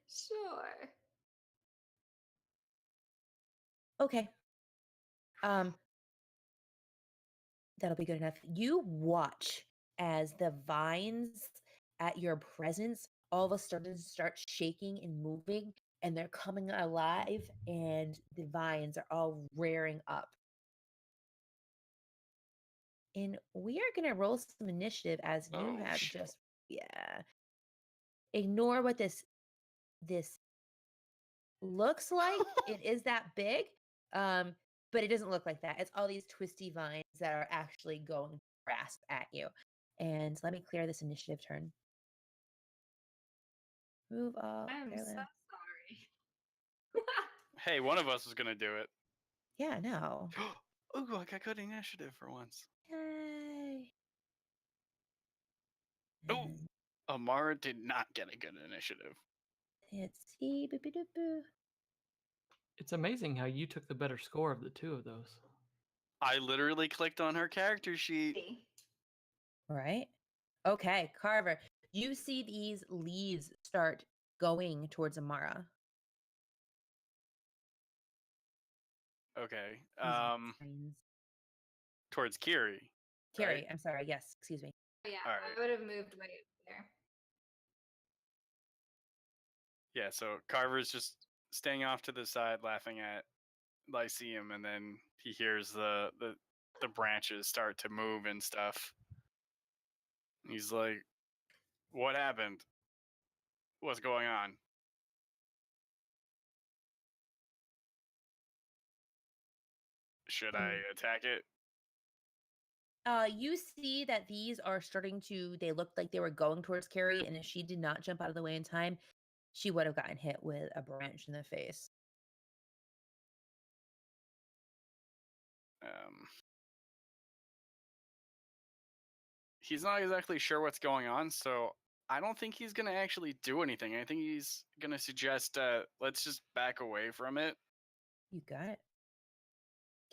Sure. Okay. Um, that'll be good enough. You watch as the vines at your presence all of a sudden start shaking and moving, and they're coming alive, and the vines are all rearing up. And we are going to roll some initiative as you Oh, have shit. just, yeah. Ignore what this looks like. It is that big, but it doesn't look like that. It's all these twisty vines that are actually going to grasp at you. And let me clear this initiative turn. Move up. I'm so Carolyn. sorry. Hey, one of us was gonna do it. Yeah, no. Ooh, I got good initiative for once. Yay. Oh, And Amara did not get a good initiative. let's see. Boop, boop, boop, boop. It's amazing how you took the better score of the two of those. I literally clicked on her character sheet. Right? Okay, Carver. You see these leaves start going towards Amara. Okay. These vines. Towards Kiri. Carrie, right? I'm sorry. Yes, excuse me. Yeah, All right. I would have moved way up there. Yeah, so Carver's just staying off to the side laughing at Lyceum, and then he hears the branches start to move and stuff. He's like, "What happened? What's going on?" Should I attack it? You see that these are starting to, they looked like they were going towards Carrie, and if she did not jump out of the way in time, she would have gotten hit with a branch in the face. He's not exactly sure what's going on, so I don't think he's gonna actually do anything. I think he's gonna suggest let's just back away from it. You got it.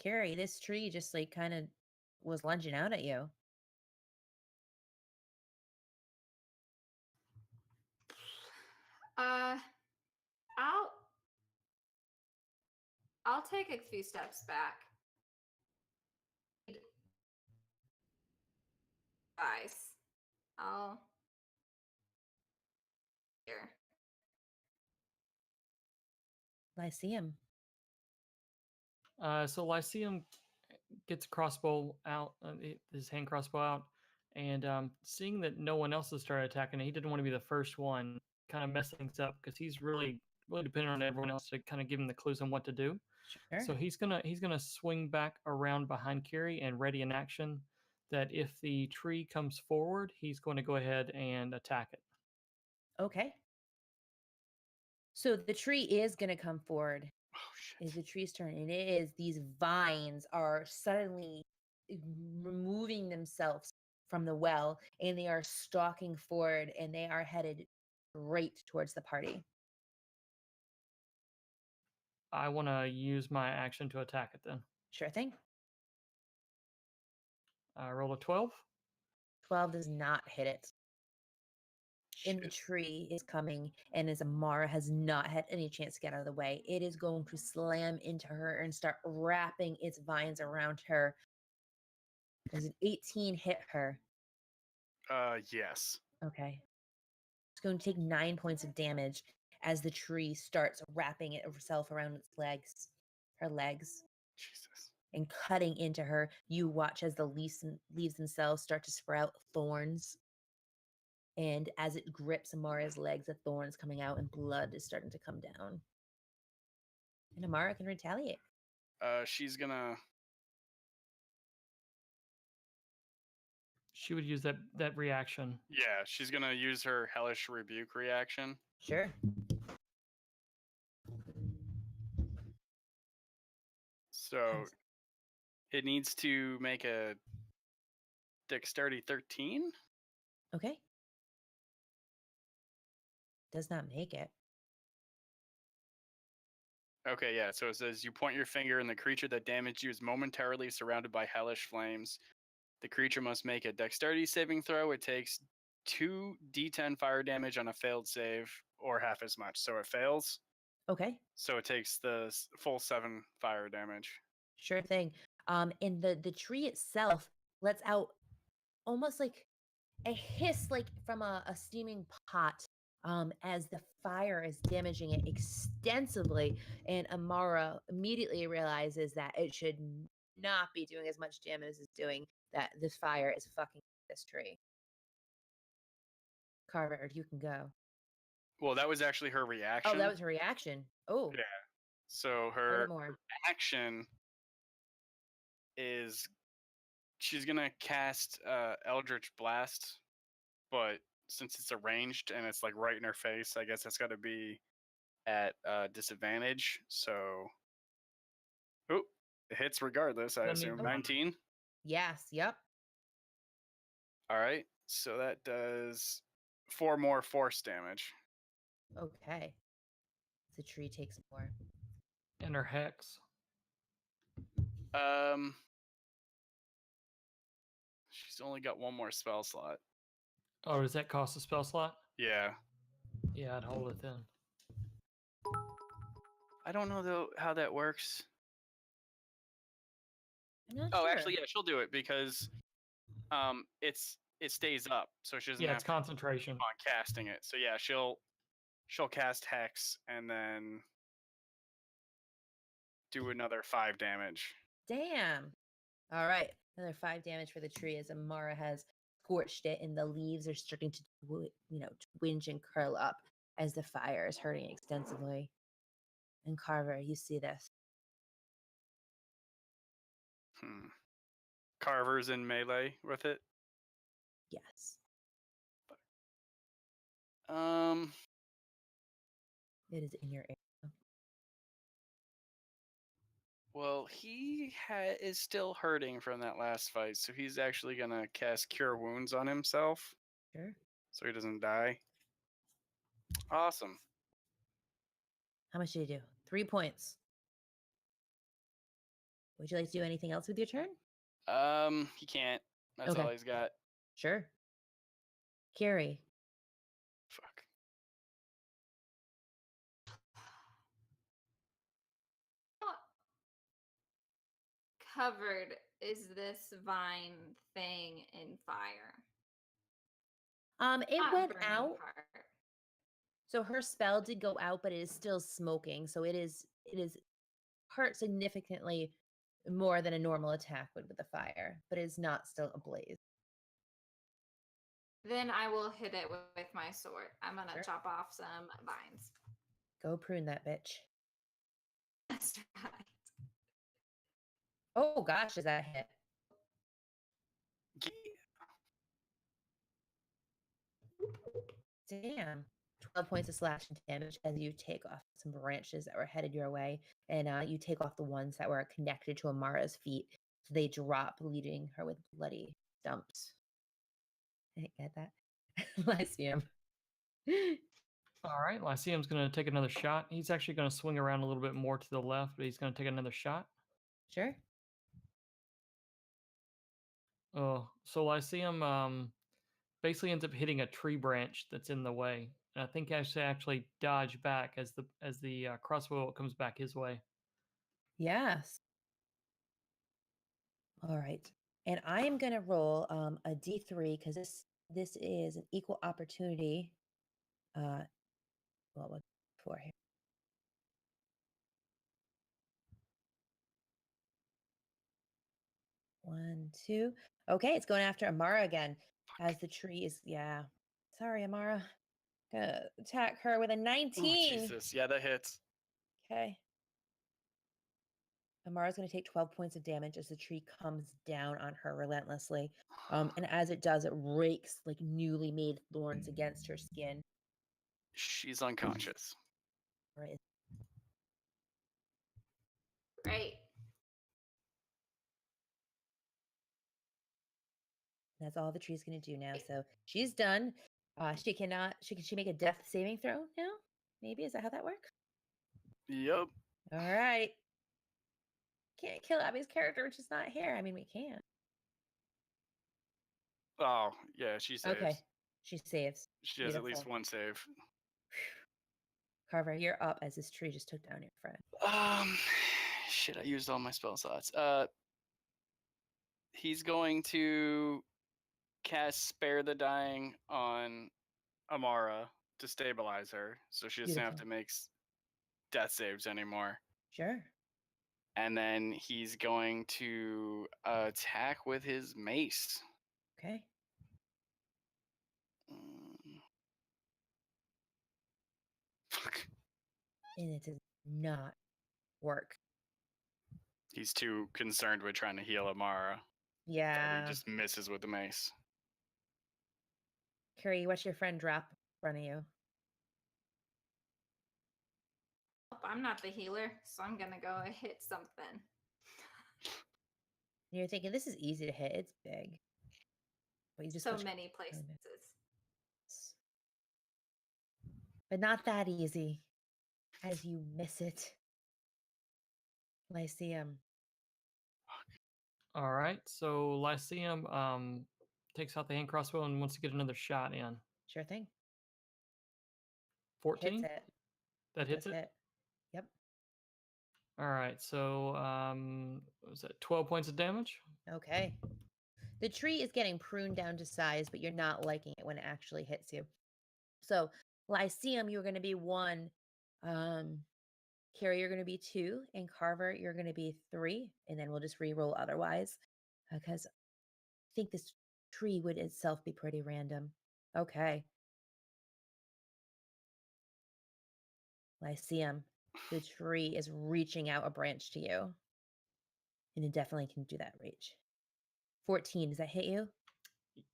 Carrie, this tree just like kind of was lunging out at you. Uh, I'll I'll take a few steps back. Guys, I'll here. Lyceum. So Lyceum gets a crossbow out, his hand crossbow out, and seeing that no one else has started attacking, he didn't want to be the first one, kind of mess things up because he's really dependent on everyone else to kind of give him the clues on what to do. Sure. So he's gonna swing back around behind Kiri and ready in action. That if the tree comes forward, he's going to go ahead and attack it. Okay. So the tree is going to come forward. Oh shit! Is the tree's turn, and it is. These vines are suddenly removing themselves from the well, and they are stalking forward, and they are headed straight towards the party. I want to use my action to attack it then. Sure thing. I roll a 12. 12 does not hit it. And the Shit. tree is coming, and as Amara has not had any chance to get out of the way, it is going to slam into her and start wrapping its vines around her. Does an 18 hit her? Yes. Okay. It's going to take 9 points of damage as the tree starts wrapping itself around its legs, her legs, Jesus. and cutting into her. You watch as the leaves themselves start to sprout thorns. And as it grips Amara's legs, the thorns coming out and blood is starting to come down. And Amara can retaliate. She's gonna. She would use that reaction. Yeah, she's gonna use her hellish rebuke reaction. Sure. So it needs to make a dexterity 13. Okay. Does not make it. Okay, yeah. So it says you point your finger, and the creature that damaged you is momentarily surrounded by hellish flames. The creature must make a dexterity saving throw. It takes 2d10 fire damage on a failed save, or half as much. So it fails. Okay. So it takes the full 7 fire damage. Sure thing. And the tree itself lets out almost like a hiss, like from a steaming pot, as the fire is damaging it extensively. And Amara immediately realizes that it should not be doing as much damage as it's doing, that this fire is fucking this tree. Carver, you can go. Well, that was actually her reaction. Oh, that was her reaction. Oh, Yeah. So tell her me more. action is she's gonna cast Eldritch Blast, but since it's arranged and it's like right in her face, I guess that's got to be at disadvantage. So, oh, it hits regardless. I That means assume the- 19. Yes, yep. All right, so that does 4 more force damage. Okay. The tree takes more. And her hex. She's only got 1 more spell slot. Oh, does that cost a spell slot? Yeah, Yeah, I'd hold it then. I don't know though how that works. I'm not Oh, sure. actually, yeah, she'll do it because it stays up, so she doesn't Yeah, have it's to concentration. keep on casting it. So yeah, she'll cast Hex and then do another 5 damage. Damn. All right. Another 5 damage for the tree as Amara has scorched it, and the leaves are starting to, twinge and curl up as the fire is hurting extensively. And Carver, you see this. Carver's in melee with it. Yes. It is in your area. Well, he is still hurting from that last fight, so he's actually gonna cast Cure Wounds on himself, Sure. so he doesn't die. Awesome. How much did you do? 3 points. Would you like to do anything else with your turn? He can't. That's Okay. all he's got. Sure. Carrie. Fuck. How covered is this vine thing in fire? It Not went burning out. part. So her spell did go out, but it is still smoking. So it is hurt significantly more than a normal attack would with the fire, but it is not still ablaze. Then I will hit it with my sword. I'm gonna Sure. chop off some vines. Go prune that bitch. That's right. Oh gosh, does that hit? Damn. 12 points of slashing damage as you take off some branches that were headed your way, and you take off the ones that were connected to Amara's feet. So they drop, leaving her with bloody stumps. I didn't get that. Lyceum. All right, Lyceum's going to take another shot. He's actually going to swing around a little bit more to the left, but he's going to take another shot. Sure. Oh, so Lyceum basically ends up hitting a tree branch that's in the way. And I think I should actually dodge back as the crossbow comes back his way. Yes. All right. And I am going to roll a d3 because this is an equal opportunity. Well, what's for here? One, two. Okay, it's going after Amara again. As the tree is, yeah. Sorry, Amara. Gonna attack her with a Oh, 19. Jesus. Yeah, that hits. Okay. Amara's going to take 12 points of damage as the tree comes down on her relentlessly. And as it does, it rakes like newly made thorns against her skin. She's unconscious. Right. Great. That's all the tree's going to do now. So she's done. She cannot. Can she make a death saving throw now? Maybe, is that how that works? Yep. All right. Can't kill Abby's character, which is not here. I mean, we can. Oh, yeah, she saves. Okay. She saves. She has at least Beautiful. one save. Carver, you're up as this tree just took down your friend. Shit, I used all my spell slots. He's going to cast Spare the Dying on Amara to stabilize her, so she doesn't have to Beautiful. make death saves anymore. Sure. And then he's going to attack with his mace. Okay. Fuck. And it does not work. He's too concerned with trying to heal Amara. That Yeah. he just misses with the mace. Carrie, you watch your friend drop in front of you. I'm not the healer, so I'm gonna go hit something. And you're thinking, this is easy to hit. It's big. But you just So watch many Carrie places. miss. But not that easy. As you miss it. Lyceum. All right, so Lyceum takes out the hand crossbow and wants to get another shot in. Sure thing. 14? Hits it. That hits Does it? hit. Yep. All right, so what was that 12 points of damage? Okay. The tree is getting pruned down to size, but you're not liking it when it actually hits you. So Lyceum, you're going to be 1. Carrie, you're going to be 2. And Carver, you're going to be 3. And then we'll just re-roll otherwise. Because I think this tree would itself be pretty random. Okay. Lyceum, the tree is reaching out a branch to you. And it definitely can do that reach. 14, does that hit you?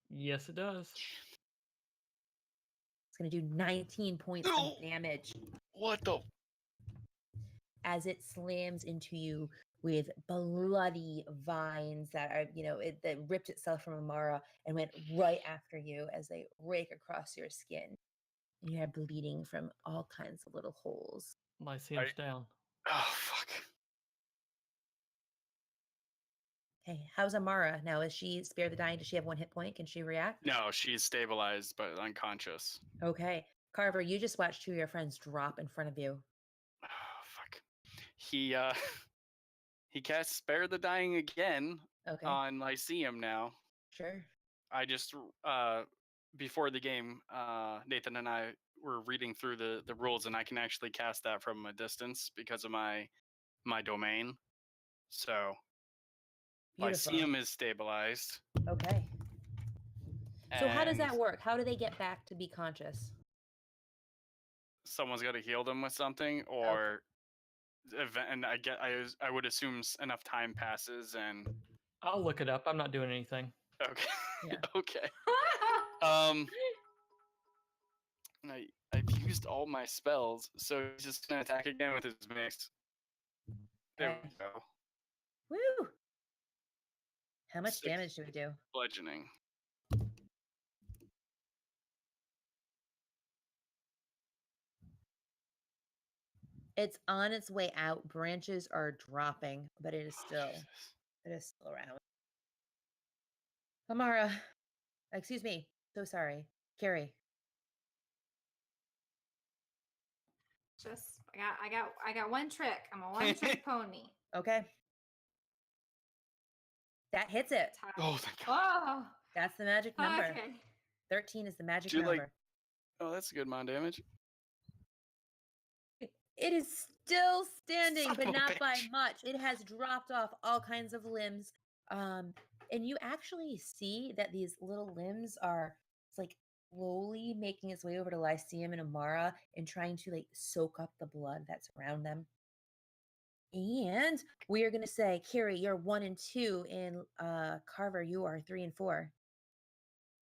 Yes, it does. It's going to do 19 points No! of damage What the? as it slams into you with bloody vines that are, that ripped itself from Amara and went right after you as they rake across your skin. And you are bleeding from all kinds of little holes. Lyceum's down. Oh, fuck. Okay, how's Amara now? Is she Spare the Dying? Does she have 1 hit point? Can she react? No, she's stabilized but unconscious. Okay. Carver, you just watched 2 of your friends drop in front of you. Oh, fuck. He casts Spare the Dying again Okay. on Lyceum now. Sure. I just before the game, Nathan and I were reading through the rules, and I can actually cast that from a distance because of my domain. So Beautiful. Lyceum is stabilized. Okay. So how does that and work? How do they get back to be conscious? Someone's got to heal them with something, or and I would assume enough time passes and. I'll look it up. I'm not doing anything. Okay. Yeah. Okay. And I've used all my spells, so he's just gonna attack again with his mace. There we Okay. go. Woo! How much 6 damage do we do? bludgeoning. It's on its way out. Branches are dropping, but it is still around. Amara, excuse me. So sorry. Carrie. Just I got one trick. I'm a one trick pony. Okay. That hits it. Oh, thank God. Oh, That's the magic number. okay. 13 is the magic Do, like, number. Oh, that's a good amount of damage. It is still standing, Son but of a not by bitch. much. It has dropped off all kinds of limbs. And you actually see that these little limbs are like slowly making its way over to Lyceum and Amara and trying to like soak up the blood that's around them. And we are going to say, Carrie, you're 1 and 2, and Carver, you are 3 and 4.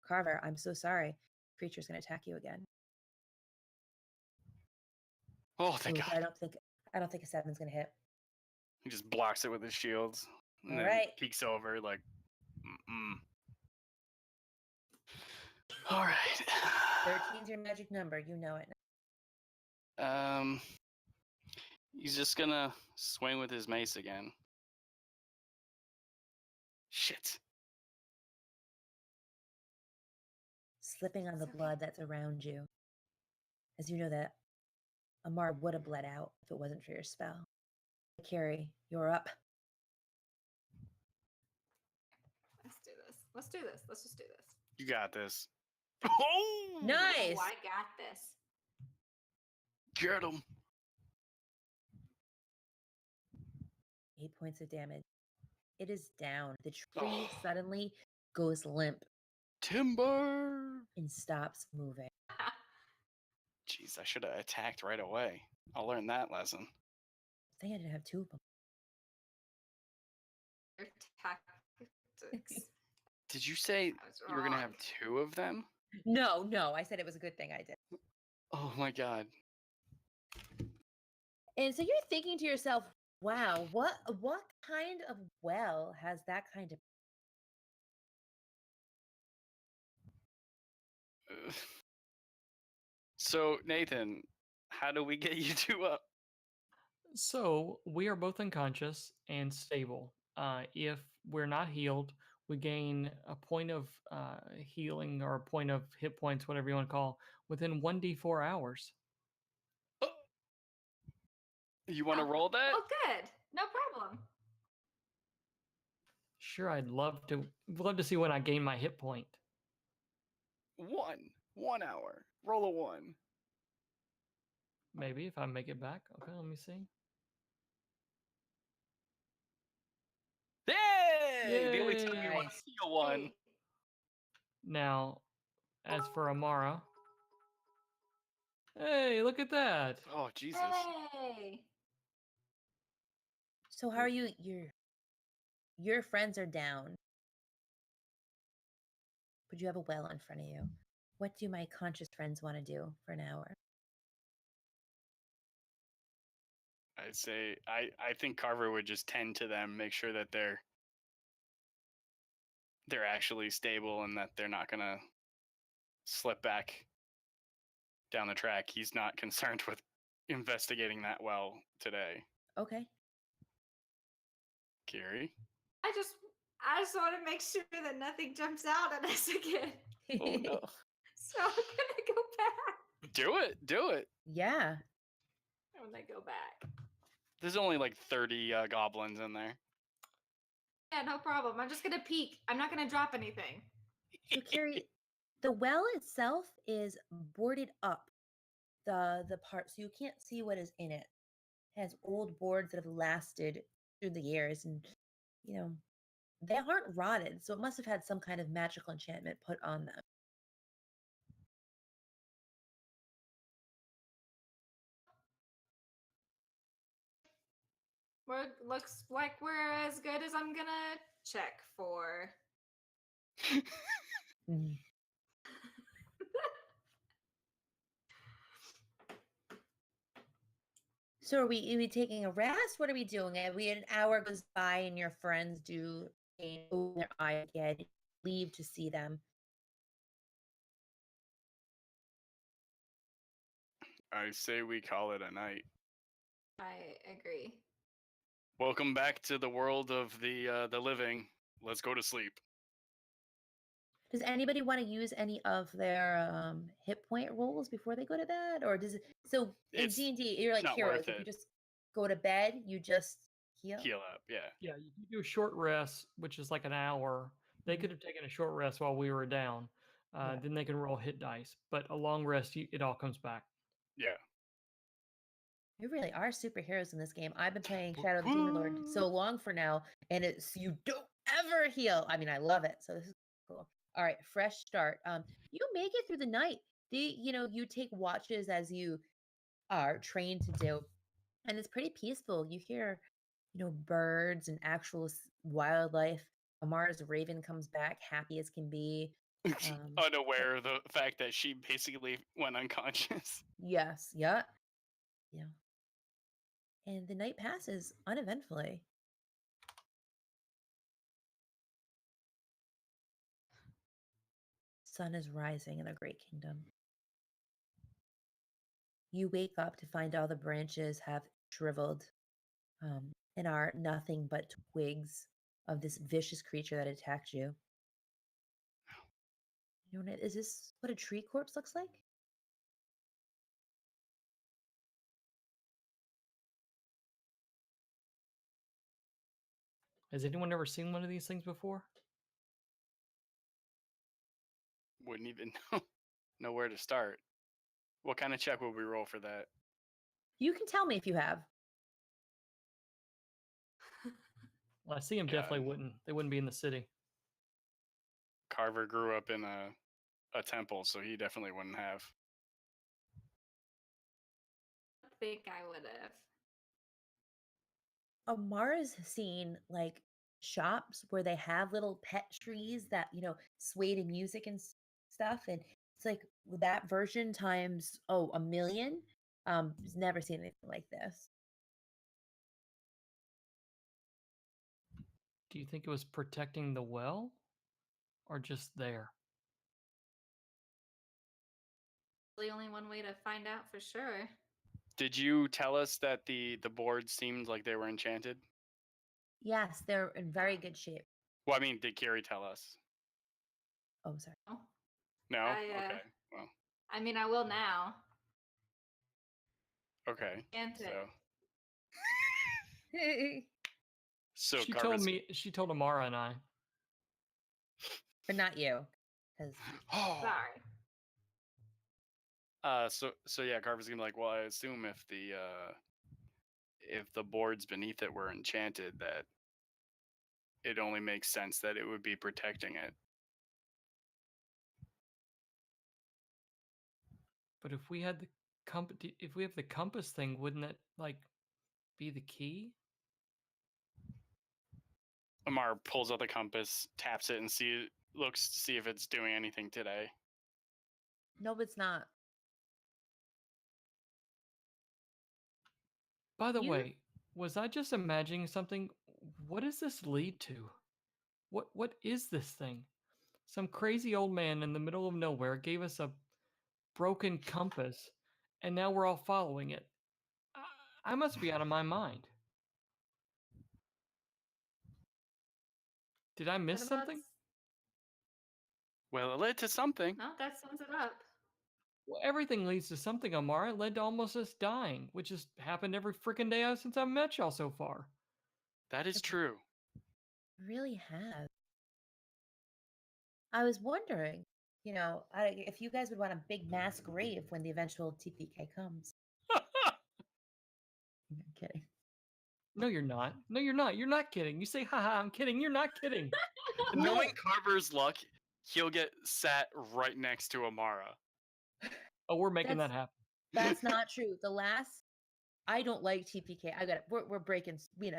Carver, I'm so sorry. Creature's going to attack you again. Oh, thank Ooh, God. I don't think a 7's going to hit. He just blocks it with his shields. And All then right. peeks over like, All right. 13's your magic number. You know it. He's just gonna swing with his mace again. Shit. Slipping on the It's okay. blood that's around you. As you know that Amar would have bled out if it wasn't for your spell. Carrie, you're up. Let's do this. Let's do this. Let's just do this. You got this. Oh! Nice. Oh, I got this. Get him. 8 points of damage. It is down. The tree Oh. suddenly goes limp Timber. and stops moving. Jeez, I should have attacked right away. I'll learn that lesson. They had to have 2 of them. Your tactics. Did you say I was you were gonna wrong. have 2 of them? No, I said it was a good thing I did. Oh my God. And so you're thinking to yourself, wow, what kind of well has that kind of So Nathan, how do we get you 2 up? So we are both unconscious and stable. If we're not healed, we gain a point of healing or a point of hit points, whatever you want to call, within 1d4 hours. You want to Oh, roll that? Oh, good. No problem. Sure, I'd love to see when I gain my hit point. 1 hour. Roll a 1. Maybe if I make it back. Okay, let me see. Hey! The only time you want Yay. to see a 1. Hey. Now, as for Amara, hey, look at that. Oh Jesus. Hey. So how are you? Your friends are down. But you have a well in front of you. What do my conscious friends want to do for an hour? I'd say I think Carver would just tend to them, make sure that they're actually stable and that they're not gonna slip back down the track. He's not concerned with investigating that well today. Okay. Carrie? I just want to make sure that nothing jumps out at us again. Oh no. So I'm gonna go back. Do it. Yeah. I'm gonna go back. There's only like 30 goblins in there. Yeah, no problem. I'm just gonna peek. I'm not gonna drop anything. So Carrie, the well itself is boarded up. The part, so you can't see what is in it. It has old boards that have lasted through the years, and they aren't rotted, so it must have had some kind of magical enchantment put on them. Looks like we're as good as I'm gonna check for. Mm. So are we taking a rest? What are we doing? An hour goes by and your friends do pain, open their eye again, leave to see them. I say we call it a night. I agree. Welcome back to the world of the living. Let's go to sleep. Does anybody want to use any of their hit point rolls before they go to bed, or does it? So in It's D&D, you're like not heroes. worth If you it. just go to bed, you just heal. Heal up, yeah. Yeah, you can do a short rest, which is like an hour. They Mhm. could have taken a short rest while we were down. Yeah. Then they can roll hit dice. But a long rest, it all comes back. Yeah. You really are superheroes in this game. I've been playing Shadow of the Demon Lord so long for now, and it's you don't ever heal. I mean, I love it. So this is cool. All right, fresh start. You make it through the night. You take watches as you are trained to do, and it's pretty peaceful. You hear, birds and actual wildlife. Amara's raven comes back happy as can be. Unaware of the fact that she basically went unconscious. Yes, yeah. And the night passes uneventfully. Sun is rising in the Great Kingdom. You wake up to find all the branches have shriveled and are nothing but twigs of this vicious creature that attacked you. Is this what a tree corpse looks like? Has anyone ever seen one of these things before? Wouldn't even know where to start. What kind of check would we roll for that? You can tell me if you have. Lyceum definitely wouldn't. They wouldn't be in the city. Carver grew up in a temple, so he definitely wouldn't have. I think I would have. Amara's seen like shops where they have little pet trees that sway to music and stuff, and it's like that version times a million. He's never seen anything like this. Do you think it was protecting the well, or just there? The only one way to find out for sure. Did you tell us that the boards seemed like they were enchanted? Yes, they're in very good shape. Well, I mean, did Carrie tell us? Oh, sorry. Oh, No? I, Okay. Well, I mean, I will now. okay. Enchanted. So She Carver's... She told Amara and I. But not you, because Oh. Sorry. So yeah, Carver's gonna be like, well, I assume if the boards beneath it were enchanted, that it only makes sense that it would be protecting it. But if we had if we have the compass thing, wouldn't that like be the key? Amar pulls out the compass, taps it, and looks to see if it's doing anything today. no, it's not. By the You- way, was I just imagining something? What does this lead to? What is this thing? Some crazy old man in the middle of nowhere gave us a broken compass, and now we're all following it. I must be out of my mind. Did I miss What about something? Well, it led to something. No, that sums it up. Well, everything leads to something, Amara. It led to almost us dying, which has happened every freaking day since I've met y'all so far. That is true. really have. I was wondering, if you guys would want a big mass grave when the eventual TPK comes. I'm kidding. No, you're not. No, you're not. You're not kidding. You say, haha, I'm kidding. You're not kidding. Knowing Carver's luck, he'll get sat right next to Amara. Oh, we're making that happen. That's not true. I don't like TPK. We're breaking.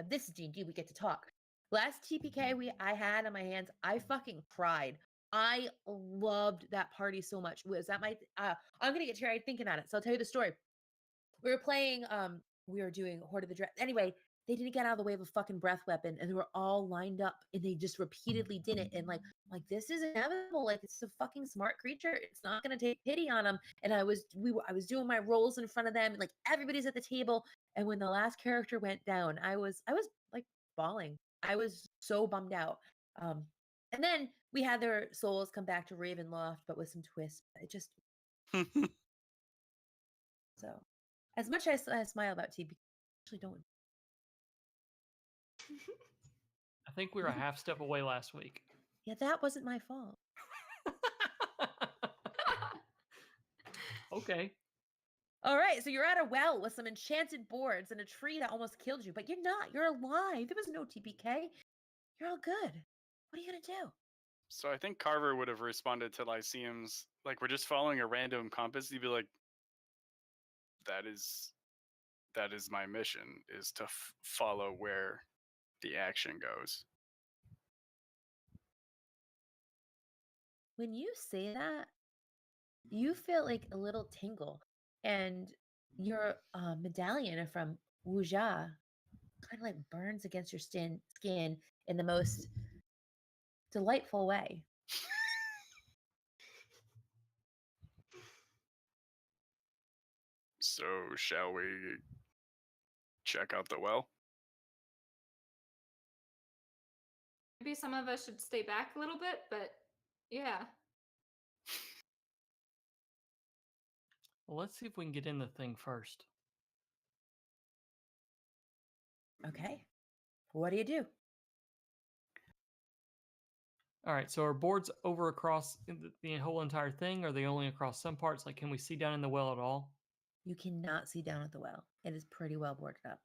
This is D&D. We get to talk. Last TPK I had on my hands, I fucking cried. I loved that party so much. Was that my? I'm gonna get teary-eyed thinking about it. So I'll tell you the story. We were playing. We were doing Horde of the Dread. Anyway, they didn't get out of the way of a fucking breath weapon, and they were all lined up, and they just repeatedly did it. And like this is inevitable. Like it's a fucking smart creature. It's not gonna take pity on them. And I was doing my rolls in front of them, and like everybody's at the table. And when the last character went down, I was like bawling. I was so bummed out. And then we had their souls come back to Ravenloft, but with some twists. It just so as much as I smile about TB, I actually don't. I think we were a half step away last week. Yeah, that wasn't my fault. Okay. All right, so you're at a well with some enchanted boards and a tree that almost killed you, but you're not. You're alive. There was no TPK. You're all good. What are you gonna do? So I think Carver would have responded to Lyceum's, like, we're just following a random compass. He'd be like, that is my mission, is to follow where the action goes. When you say that, you feel like a little tingle, and your medallion from Wuja kind of like burns against your skin in the most delightful way. So shall we check out the well? Maybe some of us should stay back a little bit, but yeah. Well, let's see if we can get in the thing first. Okay. What do you do? All right. So are boards over across the whole entire thing? Or are they only across some parts? Like, can we see down in the well at all? You cannot see down at the well. It is pretty well boarded up.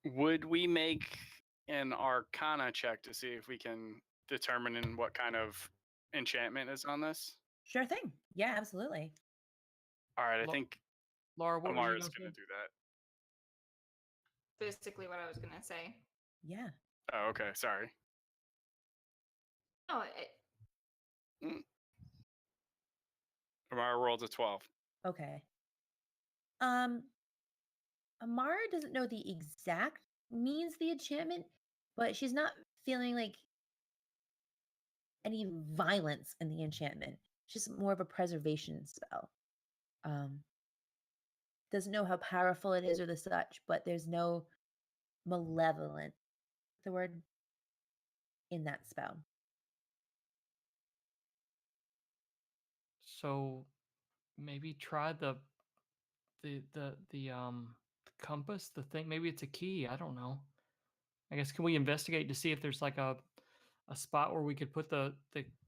Would we make an Arcana check to see if we can determine what kind of enchantment is on this? Sure thing. Yeah, absolutely. All right, I Lo- think Laura, what Amar were you is going going to to do that. Basically what I was gonna say. Yeah. Oh, okay. Sorry. No, Amar rolled a 12. Okay. Amara doesn't know the exact means of the enchantment, but she's not feeling like any violence in the enchantment. It's just more of a preservation spell. Doesn't know how powerful it is or the such, but there's no malevolent, the word, in that spell. So maybe try the compass, the thing. Maybe it's a key. I don't know. I guess, can we investigate to see if there's like a spot where we could put the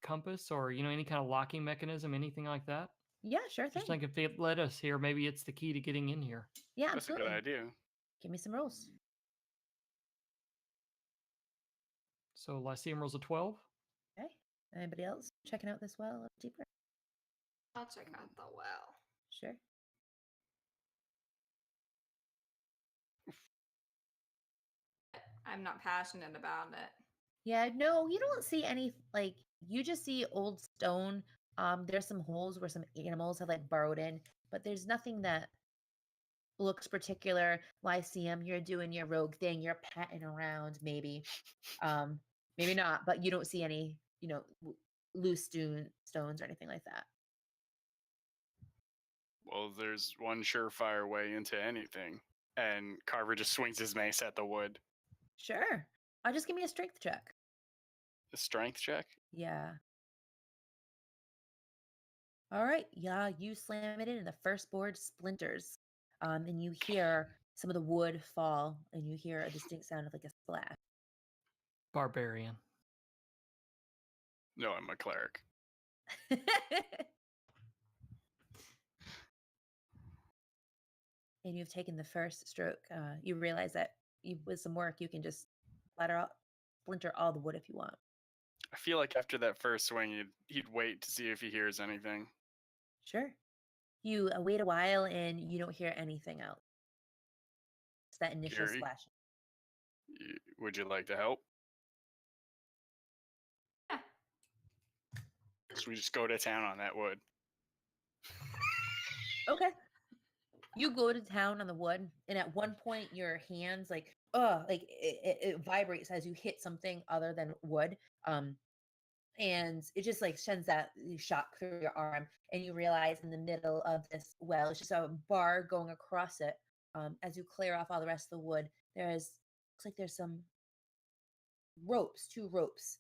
compass, or any kind of locking mechanism, anything like that? Yeah, sure thing. Just like if it led us here, maybe it's the key to getting in here. Yeah, That's absolutely. a good idea. Give me some rolls. So Lyceum rolls a 12. Okay. Anybody else checking out this well a little deeper? I'll check out the well. Sure. I'm not passionate about it. Yeah, no, you don't see any, like, you just see old stone. There's some holes where some animals have like burrowed in, but there's nothing that looks particular. Lyceum, you're doing your rogue thing, you're patting around, maybe. Maybe not, but you don't see any, loose stones or anything like that. Well, there's one surefire way into anything. And Carver just swings his mace at the wood. Sure. Just give me a strength check. A strength check? Yeah. All right. Yeah, you slam it in, and the first board splinters. And you hear some of the wood fall, and you hear a distinct sound of like a splash. Barbarian. No, I'm a cleric. And you've taken the first stroke. You realize that with some work, you can just splinter all the wood if you want. I feel like after that first swing, he'd wait to see if he hears anything. Sure. You wait a while, and you don't hear anything else. It's that initial Gary? splash. Would you like to help? Yeah. So we just go to town on that wood. Okay. you go to town on the wood, and at one point your hands like it vibrates as you hit something other than wood. And it just like sends that shock through your arm, and you realize in the middle of this well, it's just a bar going across it. As you clear off all the rest of the wood, looks like there's some ropes, two ropes,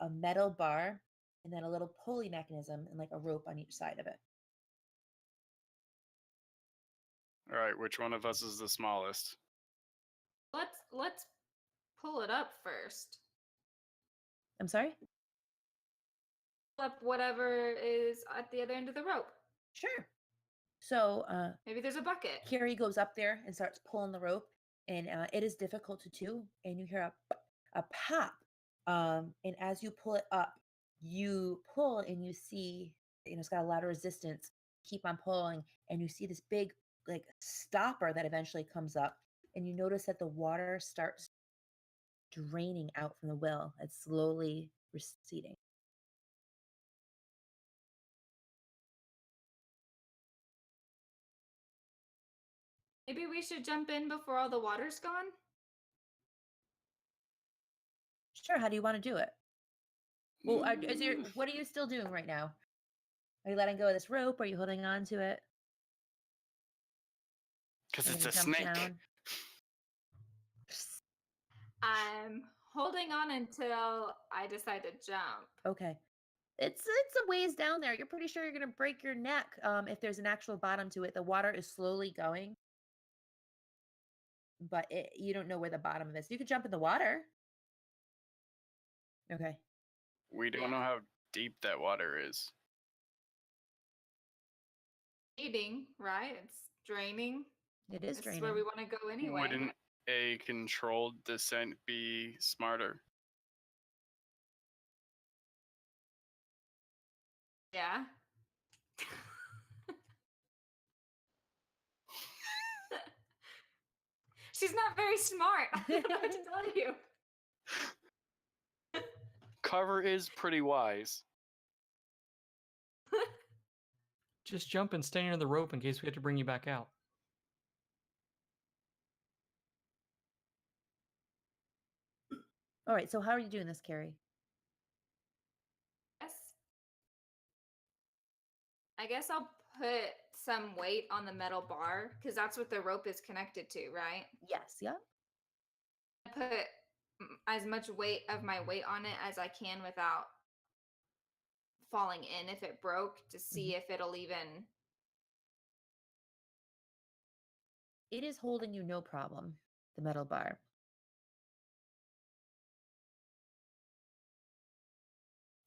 a metal bar, and then a little pulley mechanism, and like a rope on each side of it. All right, which one of us is the smallest? Let's pull it up first. I'm sorry? Pull up whatever is at the other end of the rope. Sure. So Maybe there's a bucket. Carrie goes up there and starts pulling the rope, and it is difficult to do. And you hear a pop. And as you pull it up, you pull and you see, it's got a lot of resistance. Keep on pulling, and you see this big like stopper that eventually comes up, and you notice that the water starts draining out from the well. It's slowly receding. Maybe we should jump in before all the water's gone. Sure. How do you want to do it? Well, what are you still doing right now? Are you letting go of this rope? Are you holding on to it? Because Are you it's a gonna jump snake. down? I'm holding on until I decide to jump. Okay. It's a ways down there. You're pretty sure you're gonna break your neck if there's an actual bottom to it. The water is slowly going, but you don't know where the bottom is. You could jump in the water. Okay. We don't Yeah. know how deep that water is. Eating, right? It's draining. It is This draining. is where we want to go anyway. Wouldn't a controlled descent be smarter? Yeah. She's not very smart. I don't know what to tell you. Carver is pretty wise. Just jump and stay near the rope in case we have to bring you back out. All right. So how are you doing this, Carrie? Yes. I guess I'll put some weight on the metal bar because that's what the rope is connected to, right? Yes. Yeah. Put as much weight of my weight on it as I can without falling in if it broke to see if it'll even. It is holding you no problem. The metal bar.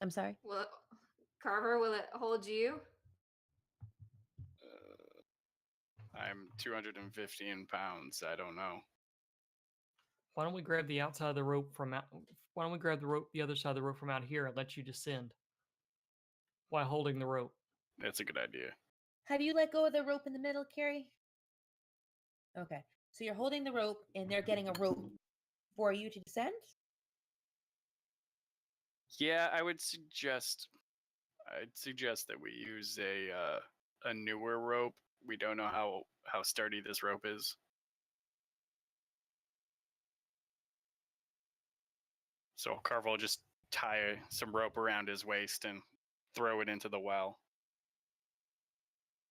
I'm sorry. Will it, Carver, will it hold you? I'm 215 pounds. I don't know. Why don't we grab the outside of the rope from out? Why don't we grab the other side of the rope from out here and let you descend while holding the rope? That's a good idea. Have you let go of the rope in the middle, Carrie? Okay. So you're holding the rope, and they're getting a rope for you to descend? Yeah, I'd suggest that we use a newer rope. We don't know how sturdy this rope is. So Carver will just tie some rope around his waist and throw it into the well.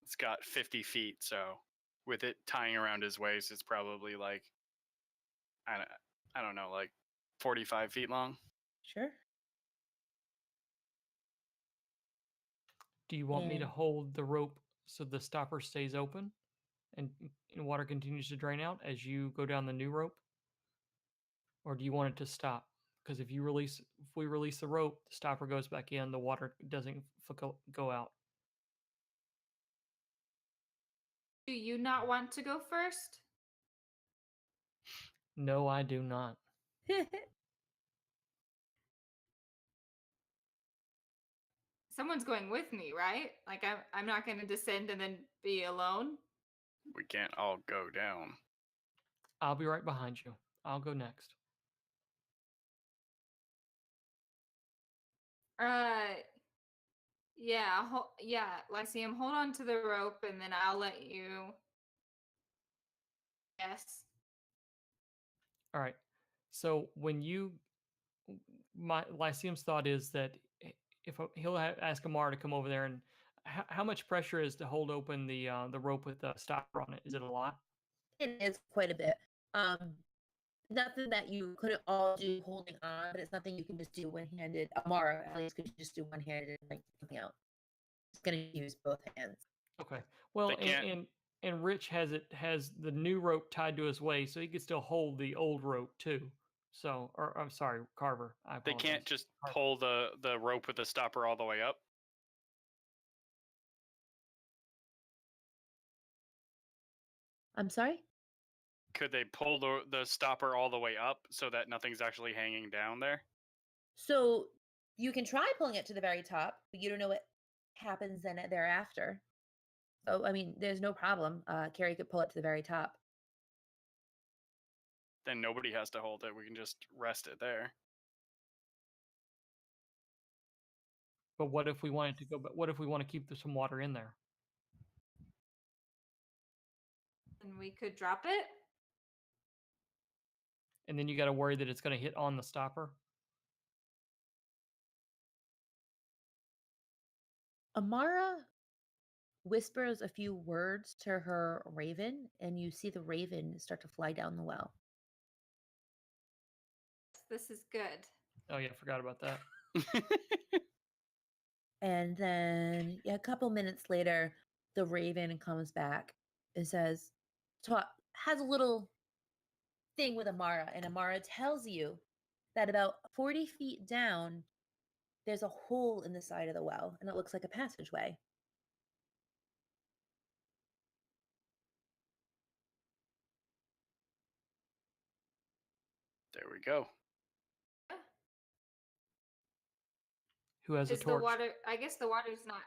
It's got 50 feet, so with it tying around his waist, it's probably like, I don't know, like 45 feet long. Sure. Do you want me to And- hold the rope so the stopper stays open and water continues to drain out as you go down the new rope? Or do you want it to stop? Because if we release the rope, the stopper goes back in, the water doesn't go out. Do you not want to go first? No, I do not. Someone's going with me, right? Like I'm not going to descend and then be alone. We can't all go down. I'll be right behind you. I'll go next. Yeah, yeah, Lyceum, hold on to the rope and then I'll let you Yes. All right. So when my Lyceum's thought is that if he'll ask Amara to come over there, and how much pressure is to hold open the rope with the stopper on it? Is it a lot? It is quite a bit. Nothing that you couldn't all do holding on, but it's nothing you can just do one-handed. Amara at least could just do one-handed and like something out. It's gonna use both hands. Okay. Well, They can't- and Rich has the new rope tied to his waist, so he could still hold the old rope too. So, or I'm sorry, Carver. I They apologize. can't just Carver. pull the rope with the stopper all the way up. I'm sorry? Could they pull the stopper all the way up so that nothing's actually hanging down there? So you can try pulling it to the very top, but you don't know what happens then thereafter. So I mean, there's no problem. Carrie could pull it to the very top. Then nobody has to hold it. We can just rest it there. But what if we wanted to go? But what if we want to keep some water in there? And we could drop it. And then you got to worry that it's going to hit on the stopper. Amara whispers a few words to her raven, and you see the raven start to fly down the well. This is good. Oh yeah, forgot about that. And then a couple minutes later, the raven comes back and says, has a little thing with Amara, and Amara tells you that about 40 feet down, there's a hole in the side of the well, and it looks like a passageway. There we go. Who has a Is the torch? water? I guess the water's not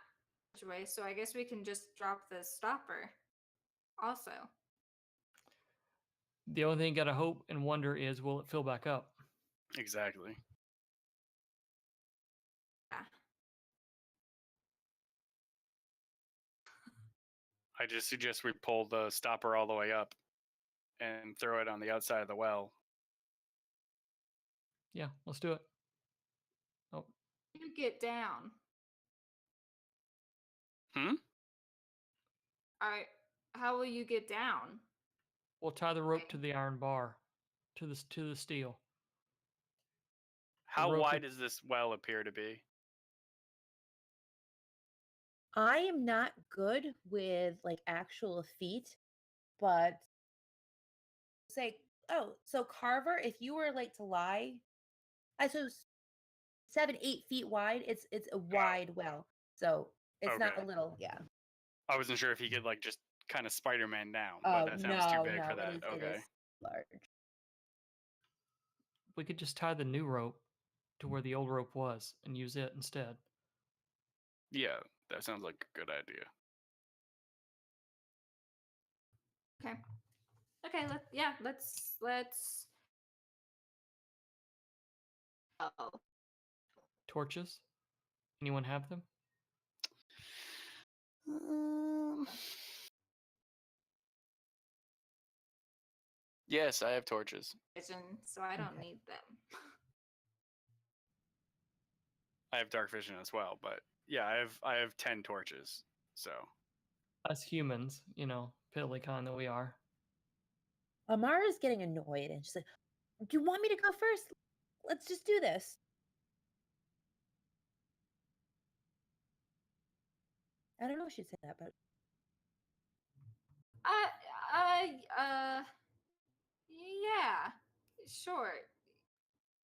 way, so I guess we can just drop the stopper. Also, The only thing you got to hope and wonder is, will it fill back up? Exactly. yeah. I just suggest we pull the stopper all the way up and throw it on the outside of the well. Yeah, let's do it. Oh, You get down. Hmm? All right. How will you get down? we'll tie the rope Okay. to the iron bar, to the steel. How rope wide would- does this well appear to be? I am not good with like actual feet, but say, oh, so Carver, if you were like to lie, I suppose 7, 8 feet wide. It's a wide well, so it's not a Okay. little. Yeah. I wasn't sure if he could like just kind of Spider-Man down, Oh but that sounds too no, big no, for that. it Okay. is large. We could just tie the new rope to where the old rope was and use it instead. Yeah, that sounds like a good idea. Okay. Okay. Let's. Oh. Torches? Anyone have them? Yes, I have torches. Vision, so I don't Okay. need them. I have dark vision as well, but yeah, I have 10 torches. So Us humans, piddly kind that we are. Amara's getting annoyed, and she's like, "Do you want me to go first? Let's just do this." I don't know if she'd say that, but Yeah, sure.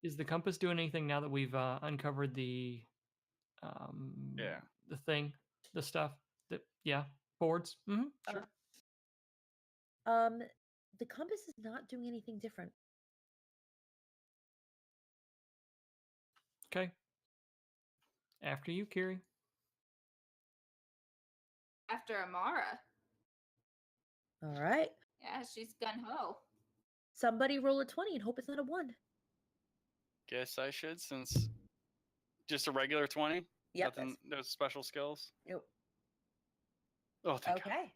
Is the compass doing anything now that we've uncovered the Yeah. the thing, the stuff that boards? Mm-hmm. Sure. the compass is not doing anything different. Okay. After you, Kiri. After Amara. All right, Yeah, she's gun ho. somebody roll a 20 and hope it's not a 1. guess I should, since just a regular 20. Yep. Nothing, no special skills. Nope. Oh, thank God. Okay.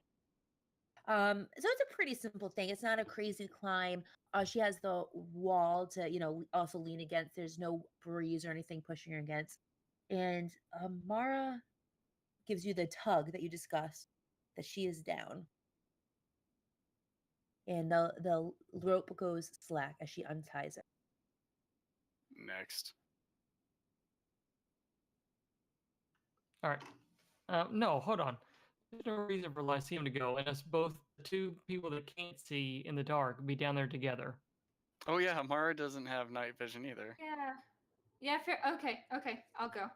So it's a pretty simple thing. It's not a crazy climb. She has the wall to, also lean against. There's no breeze or anything pushing her against. And Mara gives you the tug that you discussed, that she is down. And the rope goes slack as she unties it. Next. All right. No, hold on. There's no reason for Lyceum to go, and us both, the two people that can't see in the dark, be down there together. Oh yeah, Mara doesn't have night vision either. Yeah. Yeah, fair. Okay. I'll go.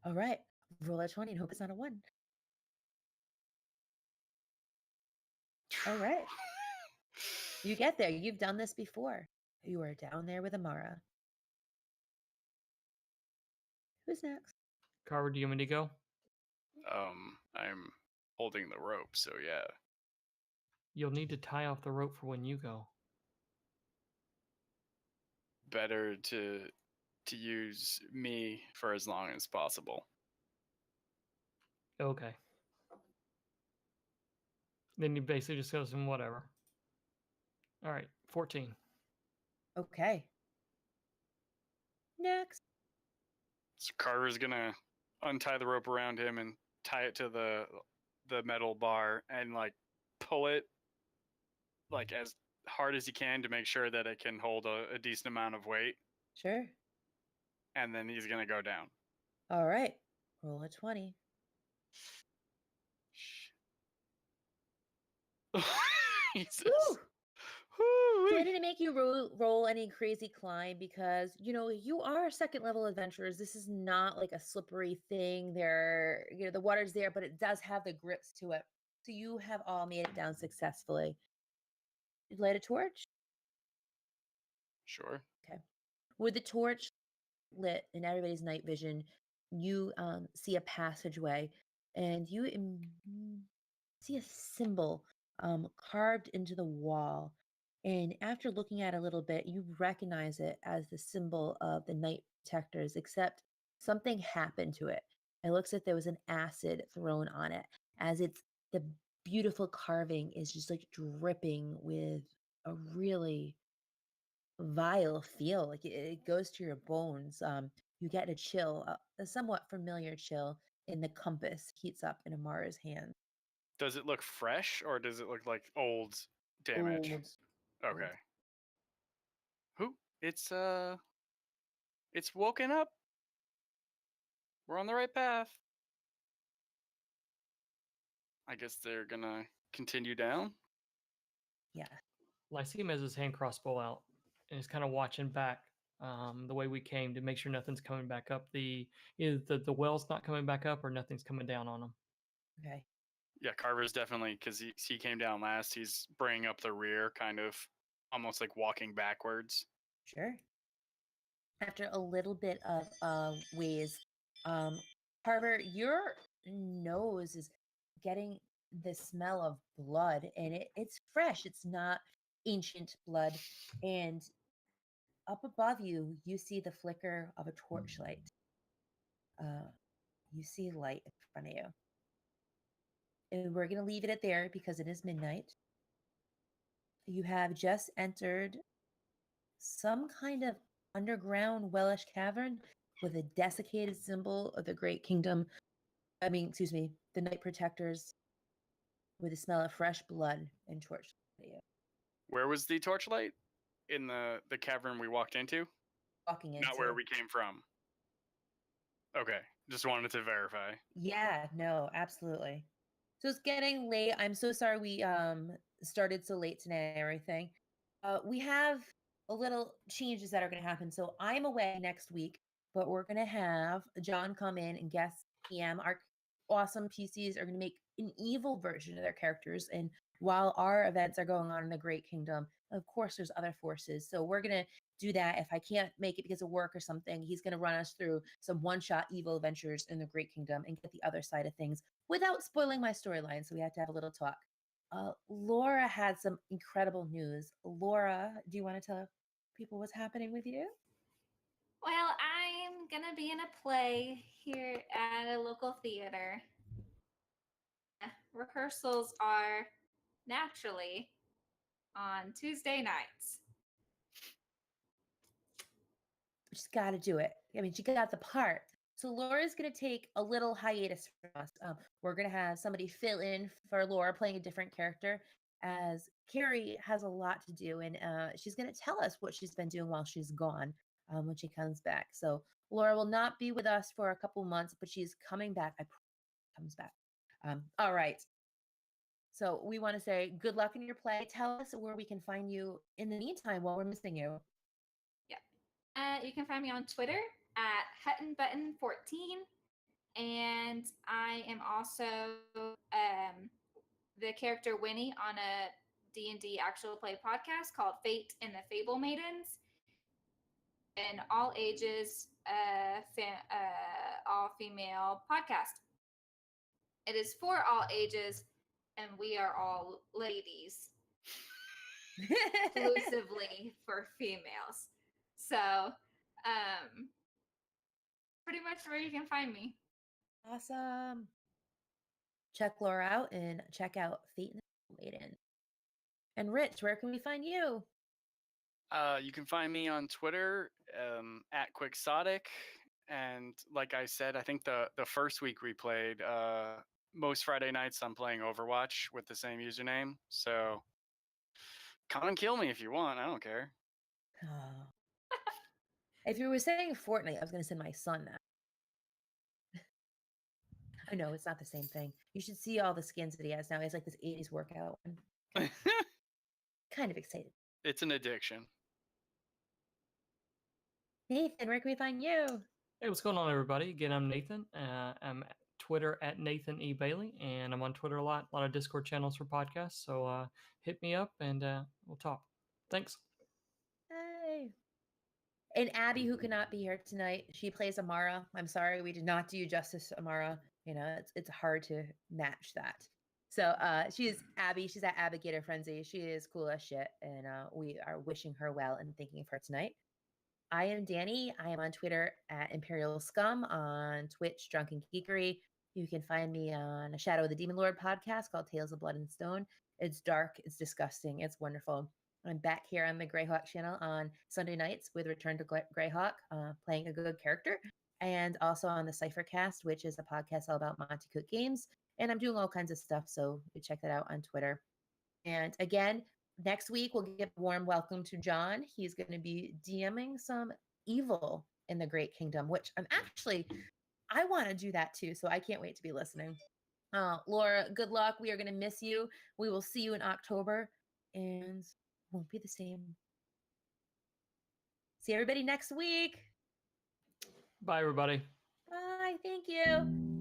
All right. Roll a 20 and hope it's not a 1. All right. You get there. You've done this before. You are down there with Amara. Who's next? Carver, do you want me to go? I'm holding the rope, so yeah. You'll need to tie off the rope for when you go. Better to use me for as long as possible. Okay. Then he basically just goes and whatever. All right, 14. Okay. Next. So Carver's gonna untie the rope around him and tie it to the metal bar and like pull it like as hard as he can to make sure that it can hold a decent amount of weight. Sure. And then he's gonna go down. All right. Roll a 20. Jesus. Woo! Woo-wee. So I didn't make you roll any crazy climb because, you are second level adventurers. This is not like a slippery thing. The water's there, but it does have the grips to it. So you have all made it down successfully. You light a torch? Sure. Okay. With the torch lit in everybody's night vision, you see a passageway and you see a symbol carved into the wall. And after looking at it a little bit, you recognize it as the symbol of the night protectors, except something happened to it. It looks like there was an acid thrown on it, as the beautiful carving is just like dripping with a really vile feel. Like it goes to your bones. You get a chill, a somewhat familiar chill, and the compass heats up in Amara's hand. Does it look fresh or does it look like old damage? Old. Okay. Who? It's woken up. We're on the right path. I guess they're gonna continue down. Yeah. Lyceum has his hand crossbow out and is kind of watching back the way we came to make sure nothing's coming back up. Either the well's not coming back up or nothing's coming down on them. Okay. Yeah, Carver's definitely, because he came down last. He's bringing up the rear, kind of almost like walking backwards. Sure. After a little bit of ways, Carver, your nose is getting the smell of blood, and it's fresh. It's not ancient blood. And up above you, you see the flicker of a torchlight. You see light in front of you. And we're going to leave it at there because it is midnight. You have just entered some kind of underground wellish cavern with a desiccated symbol of the Great Kingdom. The Night Protectors, with the smell of fresh blood and torch. Where was the torchlight? In the cavern we walked into? Walking into. Not where we came from. Okay, just wanted to verify. Yeah, no, absolutely. So it's getting late. I'm so sorry we started so late tonight and everything. We have a little changes that are going to happen. So I'm away next week, but we're going to have John come in and guest PM. Our awesome PCs are going to make an evil version of their characters. And while our events are going on in the Great Kingdom, of course, there's other forces. So we're going to do that. If I can't make it because of work or something, he's going to run us through some one-shot evil adventures in the Great Kingdom and get the other side of things without spoiling my storyline. So we have to have a little talk. Laura had some incredible news. Laura, do you want to tell people what's happening with you? Well, I'm going to be in a play here at a local theater. rehearsals are naturally on Tuesday nights. She's got to do it. I mean, she got the part. So Laura's going to take a little hiatus from us. We're going to have somebody fill in for Laura playing a different character, as Carrie has a lot to do, and she's going to tell us what she's been doing while she's gone when she comes back. So Laura will not be with us for a couple months, but she's coming back. I promise she comes back. All right. So we want to say good luck in your play. Tell us where we can find you in the meantime while we're missing you. You can find me on Twitter at HuttonButton14, and I am also the character Winnie on a D&D actual play podcast called Fate and the Fable Maidens. An all ages, all female podcast. It is for all ages, and we are all ladies, exclusively for females. So, pretty much where you can find me. Awesome. Check Laura out and check out Fate and the Maiden. And Rich, where can we find you? You can find me on Twitter at Quixotic. And like I said, I think the first week we played, most Friday nights I'm playing Overwatch with the same username. So come and kill me if you want. I don't care. Oh. If you were saying Fortnite, I was going to send my son that. I know it's not the same thing. You should see all the skins that he has now. He has like this 80s workout one. Kind of excited. It's an addiction. Nathan, where can we find you? Hey, what's going on, everybody? Again, I'm Nathan. I'm at Twitter at Nathan E. Bailey, and I'm on Twitter a lot of Discord channels for podcasts. So hit me up and we'll talk. Thanks. Hey. And Abby, who could not be here tonight, she plays Amara. I'm sorry, we did not do justice to Amara. You know, it's hard to match that. So she's Abby. She's at Abigator Frenzy. She is cool as shit, and we are wishing her well and thinking of her tonight. I am Danny. I am on Twitter at Imperial Scum, on Twitch, Drunken Geekery. You can find me on a Shadow of the Demon Lord podcast called Tales of Blood and Stone. It's dark, it's disgusting, it's wonderful. I'm back here on the Greyhawk channel on Sunday nights with Return to Greyhawk, playing a good character, and also on the Cyphercast, which is a podcast all about Monty Cook games. And I'm doing all kinds of stuff, so you check that out on Twitter. And again, next week we'll give a warm welcome to John. He's going to be DMing some evil in the Great Kingdom, which I want to do that too, so I can't wait to be listening. Laura, good luck. We are going to miss you. We will see you in October, and won't be the same. See everybody next week. Bye, everybody. Bye. Thank you.